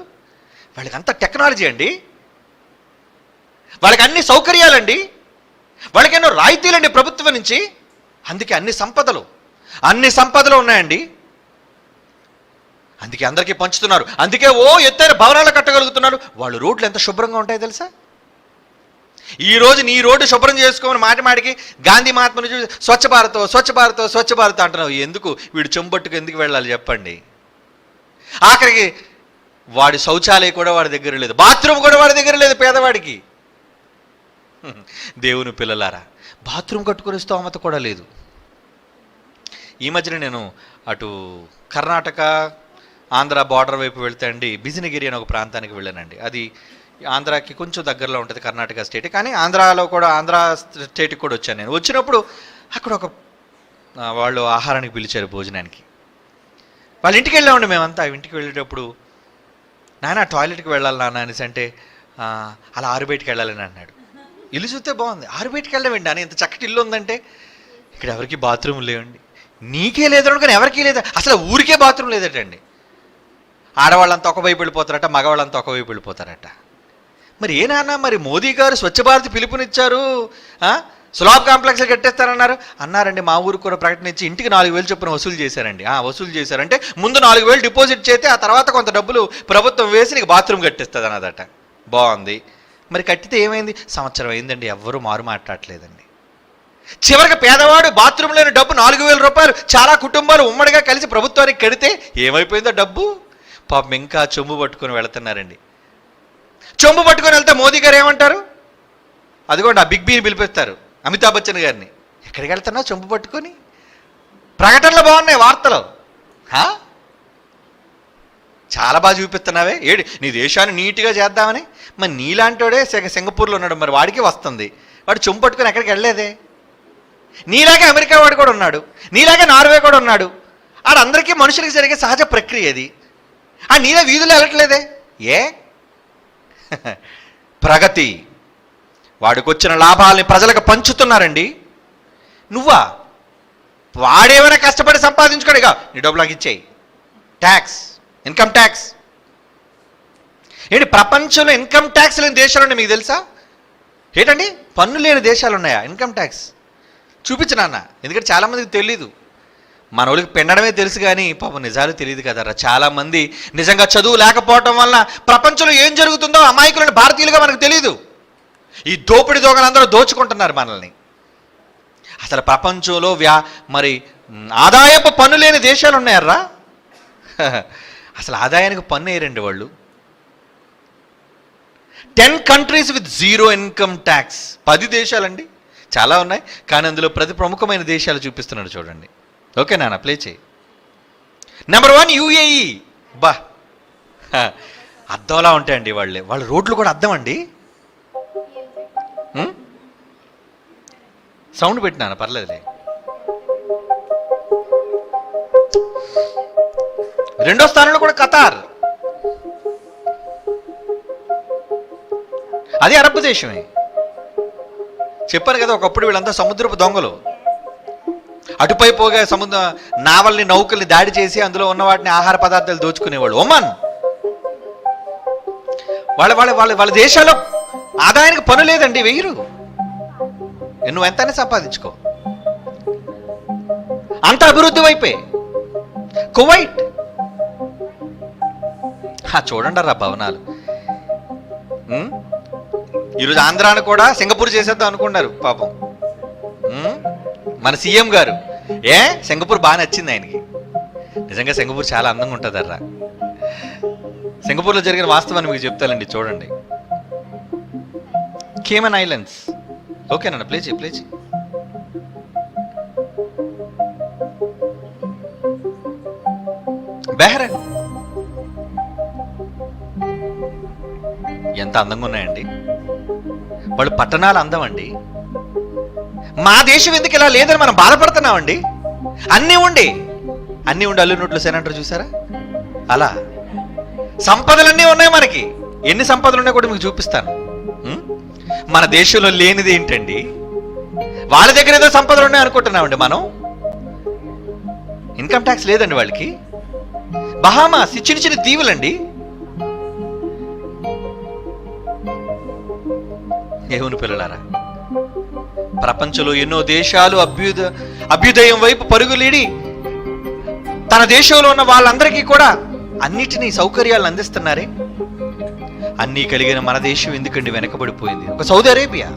వాళ్ళకి అంత టెక్నాలజీ అండి, వాళ్ళకి అన్ని సౌకర్యాలండి, వాళ్ళకి ఎన్నో రాయితీలండి ప్రభుత్వం నుంచి. అందుకే అన్ని సంపదలు ఉన్నాయండి. అందుకే అందరికీ పంచుతున్నారు. అందుకే ఎత్తైన భవనాలు కట్టగలుగుతున్నారు. వాళ్ళు రోడ్లు ఎంత శుభ్రంగా ఉంటాయో తెలుసా? ఈ రోజు నీ రోడ్డు శుభ్రం చేసుకోమని మాటికి గాంధీ మహాత్మను చూసి స్వచ్ఛ భారత్ అంటున్నావు. ఎందుకు? వీడు చెంబట్టుకు ఎందుకు వెళ్ళాలి చెప్పండి? ఆఖరికి వాడి శౌచాలయం కూడా వాడి దగ్గర లేదు, బాత్రూమ్ కూడా వాడి దగ్గర లేదు పేదవాడికి. దేవుని పిల్లలారా, బాత్రూమ్ కట్టుకునే స్తోమత కూడా లేదు. ఈ మధ్యన నేను అటు కర్ణాటక ఆంధ్ర బార్డర్ వైపు వెళ్తే అండి బిజినగిరి అని ఒక ప్రాంతానికి వెళ్ళానండి. అది ఆంధ్రాకి కొంచెం దగ్గరలో ఉంటుంది, కర్ణాటక స్టేట్. కానీ ఆంధ్ర స్టేట్కి కూడా వచ్చాను నేను. వచ్చినప్పుడు అక్కడ వాళ్ళు ఆహారానికి పిలిచారు భోజనానికి. వాళ్ళ ఇంటికి వెళ్ళామండి మేమంతా. ఇంటికి వెళ్ళేటప్పుడు నాన్న టాయిలెట్కి వెళ్ళాలి నాన్న అనేసి అంటే అలా ఆరుబయటికి వెళ్ళాలని అన్నాడు. ఇల్లు చూస్తే బాగుంది, ఆరుబయటికి వెళ్ళమండి అని ఇంత చక్కటి ఇల్లు ఉందంటే ఇక్కడ ఎవరికి బాత్రూమ్ లేవండి. నీకే లేదు కానీ ఎవరికీ లేదా, అసలు ఊరికే బాత్రూమ్ లేదటండి. ఆడవాళ్ళంతా ఒకవైపు వెళ్ళిపోతారట, మగవాళ్ళంతా ఒకవైపు వెళ్ళిపోతారట. మరి నాన్న, మరి మోదీ గారు స్వచ్ఛ భారత్ పిలుపునిచ్చారు, సులాబ్ కాంప్లెక్స్లు కట్టేస్తారన్నారు. అన్నారండి. మా ఊరికి కూడా ప్రకటన ఇచ్చి ఇంటికి 4,000 చొప్పున వసూలు చేశారండి. వసూలు చేశారంటే ముందు 4,000 డిపాజిట్ చేస్తే ఆ తర్వాత కొంత డబ్బులు ప్రభుత్వం వేసి నీకు బాత్రూమ్ కట్టిస్తుంది అన్నదట. బాగుంది. మరి కట్టితే ఏమైంది? సంవత్సరం అయిందండి, ఎవ్వరూ మారు మాట్లాడలేదండి. చివరికి పేదవాడు బాత్రూమ్ లేని డబ్బు 4,000 రూపాయలు చాలా కుటుంబాలు ఉమ్మడిగా కలిసి ప్రభుత్వానికి కడితే ఏమైపోయిందో డబ్బు? పాపం ఇంకా చెంబు పట్టుకొని వెళుతున్నారండి. చెంబు పట్టుకొని వెళ్తే మోదీ గారు ఏమంటారు? అదిగోండి ఆ బిగ్ బీని పిలిపిస్తారు, అమితాబ్ బచ్చన్ గారిని. ఎక్కడికి వెళ్తున్నా చెంబు పట్టుకొని? ప్రకటనలు బాగున్నాయి, వార్తలు చాలా బాగా చూపిస్తున్నావే. నీ దేశాన్ని నీట్గా చేద్దామని. మరి నీలాంటోడే సింగపూర్లో ఉన్నాడు, మరి వాడికి వస్తుంది. వాడు చెంబు పట్టుకొని ఎక్కడికి వెళ్ళలేదే. నీలాగే అమెరికా వాడు కూడా ఉన్నాడు, నీలాగే నార్వే కూడా ఉన్నాడు. ఆడందరికీ మనుషులకి జరిగే సహజ ప్రక్రియ అది. నీలా వీధులు వెళ్ళట్లేదే. ప్రగతి, వాడికి వచ్చిన లాభాలని ప్రజలకు పంచుతున్నారండి. నువ్వా? వాడేమైనా కష్టపడి సంపాదించుకోడుగా, నీ డబ్బులు నాకు ఇచ్చేయి. Tax, income tax. ఏంటి ప్రపంచంలో ఇన్కమ్ ట్యాక్స్ లేని దేశాలు ఉన్నాయి మీకు తెలుసా? ఏంటండి పన్ను లేని దేశాలు ఉన్నాయా ఇన్కమ్ ట్యాక్స్? చూపించు నాన్న, ఎందుకంటే చాలామందికి తెలీదు. మన వాళ్ళకి పెండడమే తెలుసు కానీ పాపం నిజాలు తెలియదు కదరా. చాలామంది నిజంగా చదువు లేకపోవటం వల్ల ప్రపంచంలో ఏం జరుగుతుందో అమాయకులని భారతీయులుగా మనకు తెలీదు. ఈ దోపిడి దొంగలందరూ దోచుకుంటున్నారు మనల్ని. అసలు ప్రపంచంలో మరి ఆదాయపు పన్ను లేని దేశాలు ఉన్నాయర్రా. అసలు ఆదాయానికి పన్ను వేయరండి వాళ్ళు. 10 countries with 0 income tax. 10 దేశాలండి, చాలా ఉన్నాయి కానీ అందులో ప్రతి ప్రముఖమైన దేశాలు చూపిస్తున్నాడు చూడండి. ఓకే నాన్న, ప్లే చేయి. Number 1 UAE. బా, అద్దంలా ఉంటాయండి వాళ్ళ రోడ్లు కూడా అద్దం అండి. సౌండ్ పెట్టినాను పర్లేదులే. రెండో స్థానంలో కూడా ఖతార్. అది అరబ్ దేశమే. చెప్పాను కదా ఒకప్పుడు వీళ్ళంతా సముద్రపు దొంగలు. అటుపై పోగా నావల్ని నౌకల్ని దాడి చేసి అందులో ఉన్న వాటిని ఆహార పదార్థాలు దోచుకునేవాళ్ళు. ఒమన్ వాళ్ళ దేశాల్లో ఆదాయానికి పన్ను లేదండి, వెయ్యరు. నువ్వు ఎంతనే సంపాదించుకో, అంత అభివృద్ధి వైపే. కువైట్, చూడండి రా భవనాలు. ఈరోజు ఆంధ్రాను కూడా సింగపూర్ చేసేద్దాం అనుకున్నారు పాపం మన సీఎం గారు. సింగపూర్ బాగా నచ్చింది ఆయనకి. నిజంగా సింగపూర్ చాలా అందంగా ఉంటుందర్రా. సింగపూర్లో జరిగిన వాస్తవాన్ని మీకు చెప్తానండి, చూడండి. Cayman islands. ఓకేనా, ప్లే చేయి. బెహ్రెన్ ఎంత అందంగా ఉన్నాయండి. వాళ్ళు పట్టణాలు అందం అండి. మా దేశం ఎందుకు ఇలా లేదని మనం బాధపడుతున్నామండి. అన్నీ ఉండి అల్లు నోట్లు సేనంటారు చూసారా, అలా సంపదలన్నీ ఉన్నాయి మనకి. ఎన్ని సంపదలు ఉన్నాయో కూడా మీకు చూపిస్తాను. మన దేశంలో లేనిది ఏంటండి? వాళ్ళ దగ్గర ఏదో సంపదలు ఉన్నాయి అనుకుంటున్నామండి మనం. ఇన్కమ్ ట్యాక్స్ లేదండి వాళ్ళకి. బహామాస్ చిన్న దీవులండి. దేవుని పిల్లలారా, ప్రపంచంలో ఎన్నో దేశాలు అభ్యుదయం వైపు పరుగులీడి తన దేశంలో ఉన్న వాళ్ళందరికీ కూడా అన్నిటినీ సౌకర్యాలను అందిస్తున్నారే. అన్నీ కలిగిన మన దేశం ఎందుకండి వెనకబడిపోయింది? ఒక సౌదీ అరేబియా,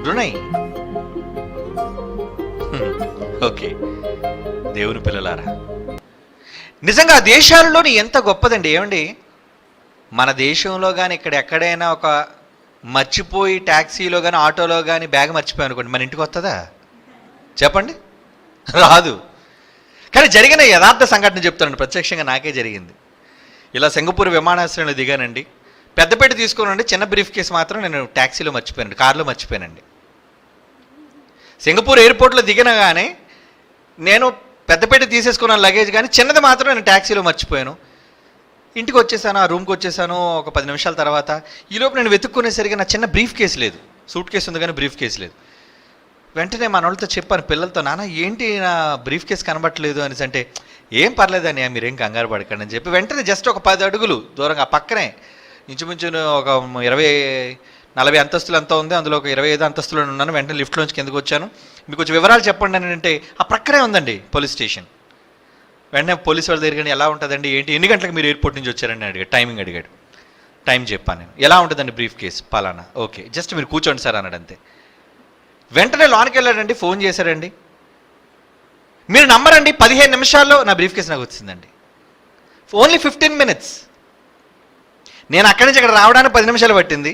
బ్రునై. ఓకే దేవుని పిల్లలారా, నిజంగా దేశాలలోని ఎంత గొప్పదండి. ఏమండి, మన దేశంలో కానీ ఇక్కడ ఎక్కడైనా ఒక మర్చిపోయి ట్యాక్సీలో కానీ ఆటోలో కానీ బ్యాగ్ మర్చిపోయి అనుకోండి, మన ఇంటికి వస్తుందా చెప్పండి? రాదు. కానీ జరిగిన యథార్థ సంఘటన చెప్తానండి, ప్రత్యక్షంగా నాకే జరిగింది. ఇలా సింగపూర్ విమానాశ్రయంలో దిగానండి. పెద్దపేట తీసుకున్నానండి. చిన్న బ్రీఫ్ కేసు మాత్రం నేను ట్యాక్సీలో మర్చిపోయానండి, కారులో మర్చిపోయానండి. సింగపూర్ ఎయిర్పోర్ట్లో దిగినగానే నేను పెద్దపేట తీసేసుకున్నాను లగేజ్, కానీ చిన్నది మాత్రం నేను ట్యాక్సీలో మర్చిపోయాను. ఇంటికి వచ్చేసాను, ఆ రూమ్కి వచ్చేసాను. ఒక 10 నిమిషాల తర్వాత ఈలోపు నేను వెతుక్కునేసరికి నా చిన్న బ్రీఫ్ కేసు లేదు. సూట్ కేసు ఉంది కానీ బ్రీఫ్ కేసు లేదు. వెంటనే మన వాళ్ళతో చెప్పాను, పిల్లలతో, నాన్న ఏంటి నా బ్రీఫ్ కేసు కనబట్టలేదు అనేసి. అంటే ఏం పర్లేదని, మీరేం కంగారు పడకండి అని చెప్పి వెంటనే జస్ట్ ఒక 10 అడుగులు దూరంగా పక్కనే ఇంచుమించు ఒక 20-40 అంతస్తులు అంతా ఉంది. అందులో ఒక 25 అంతస్తులు ఉన్నాను. వెంటనే లిఫ్ట్లోంచి కిందకు వచ్చాను. మీకు కొంచెం వివరాలు చెప్పండి అని అంటే, ఆ ప్రక్కనే ఉందండి పోలీస్ స్టేషన్. వెంటనే పోలీసు వాళ్ళ దగ్గర ఎలా ఉంటుందండి, ఏంటి, ఎన్ని గంటలకు మీరు ఎయిర్పోర్ట్ నుంచి వచ్చారని అడిగాడు. టైమింగ్ అడిగాడు. టైం చెప్పాను నేను. ఎలా ఉంటుందండి బ్రీఫ్ కేసు? పలానా. ఓకే, జస్ట్ మీరు కూర్చోండి సార్ అన్నాడు, అంతే. వెంటనే లోనికి వెళ్ళాడండి, ఫోన్ చేశాడండి. మీరు నమ్మరండి, 15 నిమిషాల్లో నా బ్రీఫ్ కేసు నాకు వచ్చిందండి. Only 15 minutes. నేను అక్కడి నుంచి ఇక్కడ రావడానికి 10 నిమిషాలు పట్టింది.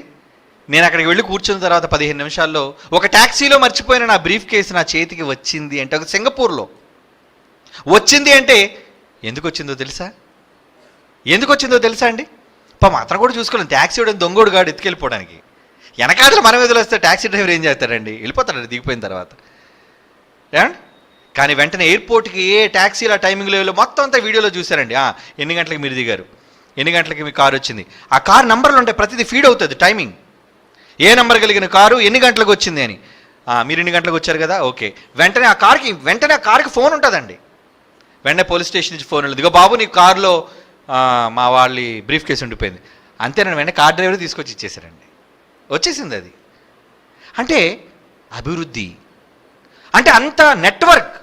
నేను అక్కడికి వెళ్ళి కూర్చున్న తర్వాత 15 నిమిషాల్లో ఒక ట్యాక్సీలో మర్చిపోయిన నా బ్రీఫ్ కేసు నా చేతికి వచ్చింది. అంటే ఒక సింగపూర్లో వచ్చింది. అంటే ఎందుకు వచ్చిందో తెలుసా అండి? మాత్రం కూడా చూసుకోలేం. ట్యాక్సీ వాడు దొంగోడు గాడు ఎత్తుకెళ్ళిపోవడానికి. వెనకాదలు మనం వదిలేస్తే ట్యాక్సీ డ్రైవర్ ఏం చేస్తాడండి? వెళ్ళిపోతాడండి దిగిపోయిన తర్వాత. ఏమండి, కానీ వెంటనే ఎయిర్పోర్ట్కి ఏ ట్యాక్సీల టైమింగ్ లెవెల్లో మొత్తం అంతా వీడియోలో చూశారండి. ఎన్ని గంటలకు మీరు దిగారు, ఎన్ని గంటలకి మీ కారు వచ్చింది, ఆ కారు నంబర్లు ఉంటాయి, ప్రతిదీ ఫీడ్ అవుతుంది టైమింగ్. ఏ నెంబర్ కలిగిన కారు ఎన్ని గంటలకు వచ్చింది అని. మీరు 2 గంటలకు వచ్చారు కదా, ఓకే. వెంటనే ఆ కార్కి ఫోన్ ఉంటుందండి. వెంటనే పోలీస్ స్టేషన్ నుంచి ఫోన్ వెళ్ళదు, ఇగో బాబు నీ కారులో మా వాళ్ళ బ్రీఫ్ కేసు ఉండిపోయింది. అంతేనండి, వెంటనే కార్ డ్రైవర్ తీసుకొచ్చి ఇచ్చేసారండి, వచ్చేసింది అది. అంటే అభివృద్ధి అంటే అంత నెట్వర్క్.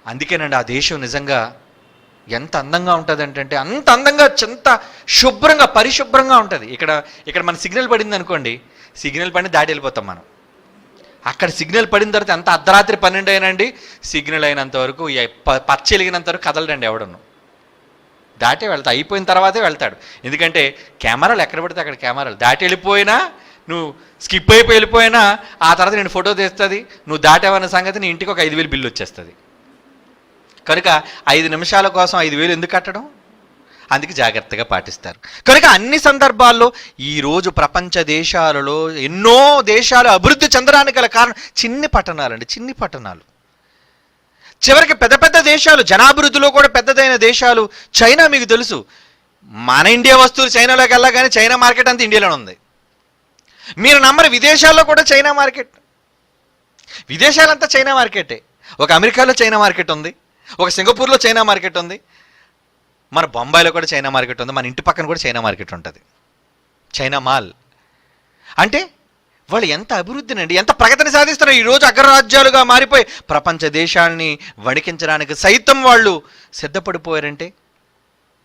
అందుకేనండి ఆ దేశం నిజంగా ఎంత అందంగా ఉంటుంది అంటే అంత అందంగా, ఎంత శుభ్రంగా పరిశుభ్రంగా ఉంటుంది. ఇక్కడ మన సిగ్నల్ పడింది అనుకోండి, సిగ్నల్ పడిన దాటి వెళ్ళిపోతాం మనం. అక్కడ సిగ్నల్ పడిన తర్వాత ఎంత అర్ధరాత్రి 12 అయినండి, సిగ్నల్ అయినంత వరకు పచ్చ వెలిగినంత వరకు కదలడండి ఎవడను, దాటే వెళ్తా, అయిపోయిన తర్వాతే వెళ్తాడు. ఎందుకంటే కెమెరాలు ఎక్కడ పడితే అక్కడ కెమెరాలు, దాటి వెళ్ళిపోయినా నువ్వు స్కిప్ అయిపోయి వెళ్ళిపోయినా ఆ తర్వాత నేను ఫోటో తీస్తుంది, నువ్వు దాటావన్న సంగతి నీ ఇంటికి ఒక 5,000 బిల్లు వచ్చేస్తుంది. కనుక 5 నిమిషాల కోసం 5,000 ఎందుకు కట్టడం? అందుకే జాగ్రత్తగా పాటిస్తారు. కనుక అన్ని సందర్భాల్లో ఈరోజు ప్రపంచ దేశాలలో ఎన్నో దేశాలు అభివృద్ధి చెందడానికి గల కారణం చిన్ని పట్టణాలండి, చిన్ని పట్టణాలు. చివరికి పెద్ద పెద్ద దేశాలు, జనాభివృద్ధిలో కూడా పెద్దదైన దేశాలు, చైనా మీకు తెలుసు. మన ఇండియా వస్తువులు చైనాలోకి వెళ్ళా కానీ చైనా మార్కెట్ అంతా ఇండియాలోనే ఉంది. మీరు నమ్మరు, విదేశాల్లో కూడా చైనా మార్కెట్, విదేశాలంతా చైనా మార్కెటే. ఒక అమెరికాలో చైనా మార్కెట్ ఉంది, ఒక సింగపూర్లో చైనా మార్కెట్ ఉంది, మన బొంబాయిలో కూడా చైనా మార్కెట్ ఉంది, మన ఇంటి పక్కన కూడా చైనా మార్కెట్ ఉంటుంది, చైనా మాల్. అంటే వాళ్ళు ఎంత అభివృద్ధినండి, ఎంత ప్రగతిని సాధిస్తున్నారు. ఈరోజు అగ్రరాజ్యాలుగా మారిపోయి ప్రపంచ దేశాలని వణికించడానికి సైతం వాళ్ళు సిద్ధపడిపోయారంటే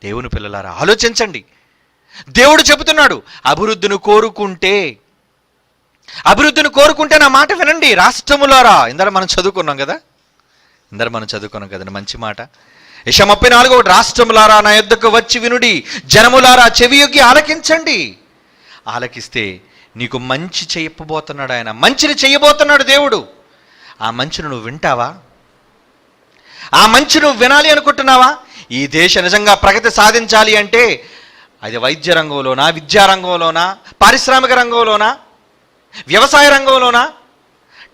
దేవుని పిల్లలారా ఆలోచించండి. దేవుడు చెబుతున్నాడు, అభివృద్ధిని కోరుకుంటే నా మాట వినండి రాష్ట్రములారా. ఇందర మనం చదువుకున్నాం కదండి మంచి మాట. యెషయా 34 రాష్ట్రములారా నా యొద్దకు వచ్చి వినుడి, జనములారా చెవియొగ్గి ఆలకించండి. ఆలకిస్తే నీకు మంచి చేయబోతున్నాడు ఆయన, మంచిని చేయబోతున్నాడు దేవుడు. ఆ మంచిని నువ్వు వింటావా? ఆ మంచి నువ్వు వినాలి అనుకుంటున్నావా? ఈ దేశ నిజంగా ప్రగతి సాధించాలి అంటే అది వైద్య రంగంలోనా, విద్యా రంగంలోనా, పారిశ్రామిక రంగంలోనా, వ్యవసాయ రంగంలోనా,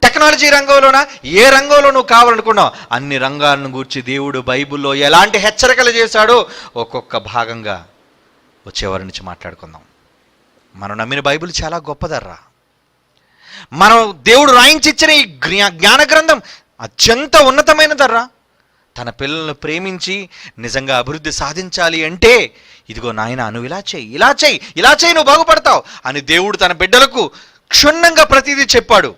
టెక్నాలజీ రంగంలోనా, ఏ రంగంలో నువ్వు కావాలనుకున్నావు అన్ని రంగాలను గూర్చి దేవుడు బైబిల్లో ఎలాంటి హెచ్చరికలు చేశాడో ఒక్కొక్క భాగంగా వచ్చేవారి నుంచి మాట్లాడుకుందాం. మనం నమ్మిన బైబిల్ చాలా గొప్పదర్రా. మనం దేవుడు రాయించిచ్చిన ఈ జ్ఞాన గ్రంథం అత్యంత ఉన్నతమైనదర్రా. తన పిల్లలను ప్రేమించి నిజంగా అభివృద్ధి సాధించాలి అంటే ఇదిగో నాయన నువ్వు ఇలా చేయి నువ్వు బాగుపడతావు అని దేవుడు తన బిడ్డలకు క్షుణ్ణంగా ప్రతిదీ చెప్పాడు.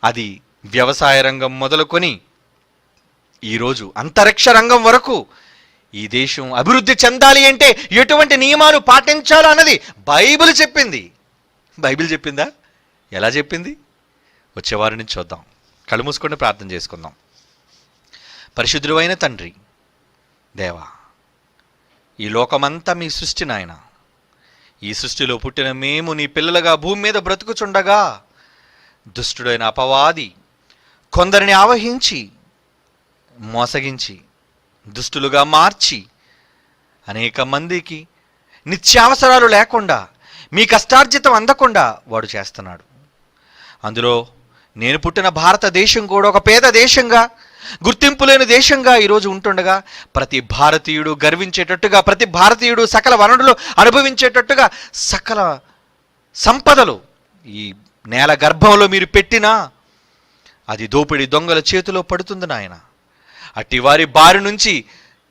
అది వ్యవసాయ రంగం మొదలుకొని ఈరోజు అంతరిక్ష రంగం వరకు ఈ దేశం అభివృద్ధి చెందాలి అంటే ఎటువంటి నియమాలు పాటించాలో అన్నది బైబిల్ చెప్పింది. బైబిల్ చెప్పిందా? ఎలా చెప్పింది? వచ్చేవారి నుంచి చూద్దాం. కళ్ళు మూసుకొని ప్రార్థన చేసుకుందాం. పరిశుద్ధుడు అయిన తండ్రి దేవా, ఈ లోకమంతా మీ సృష్టి నాయన. ఈ సృష్టిలో పుట్టిన మేము నీ పిల్లలుగా భూమి మీద బ్రతుకుచుండగా దుష్టుడైన అపవాది కొందరిని ఆవహించి మోసగించి దుష్టులుగా మార్చి అనేక మందికి నిత్యావసరాలు లేకుండా మీ కష్టార్జితం అందకుండా వాడు చేస్తున్నాడు. అందులో నేను పుట్టిన భారతదేశం కూడా ఒక పేద దేశంగా, గుర్తింపు లేని దేశంగా ఈరోజు ఉంటుండగా ప్రతి భారతీయుడు గర్వించేటట్టుగా, ప్రతి భారతీయుడు సకల వనరులు అనుభవించేటట్టుగా సకల సంపదలు ఈ నేల గర్భంలో మీరు పెట్టినా అది దోపిడీ దొంగల చేతిలో పడుతుంది నాయన. అట్టి వారి బారి నుంచి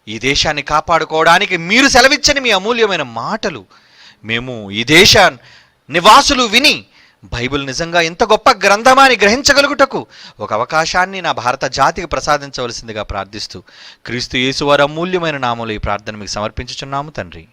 ఈ దేశాన్ని కాపాడుకోవడానికి మీరు సెలవిచ్చని మీ అమూల్యమైన మాటలు మేము ఈ దేశ నివాసులు విని బైబిల్ నిజంగా ఎంత గొప్ప గ్రంథమాని గ్రహించగలుగుటకు ఒక అవకాశాన్ని నా భారత జాతికి ప్రసాదించవలసిందిగా ప్రార్థిస్తూ క్రీస్తు యేసు వారి అమూల్యమైన నామములో ఈ ప్రార్థన మీకు సమర్పించుచున్నాము తండ్రి.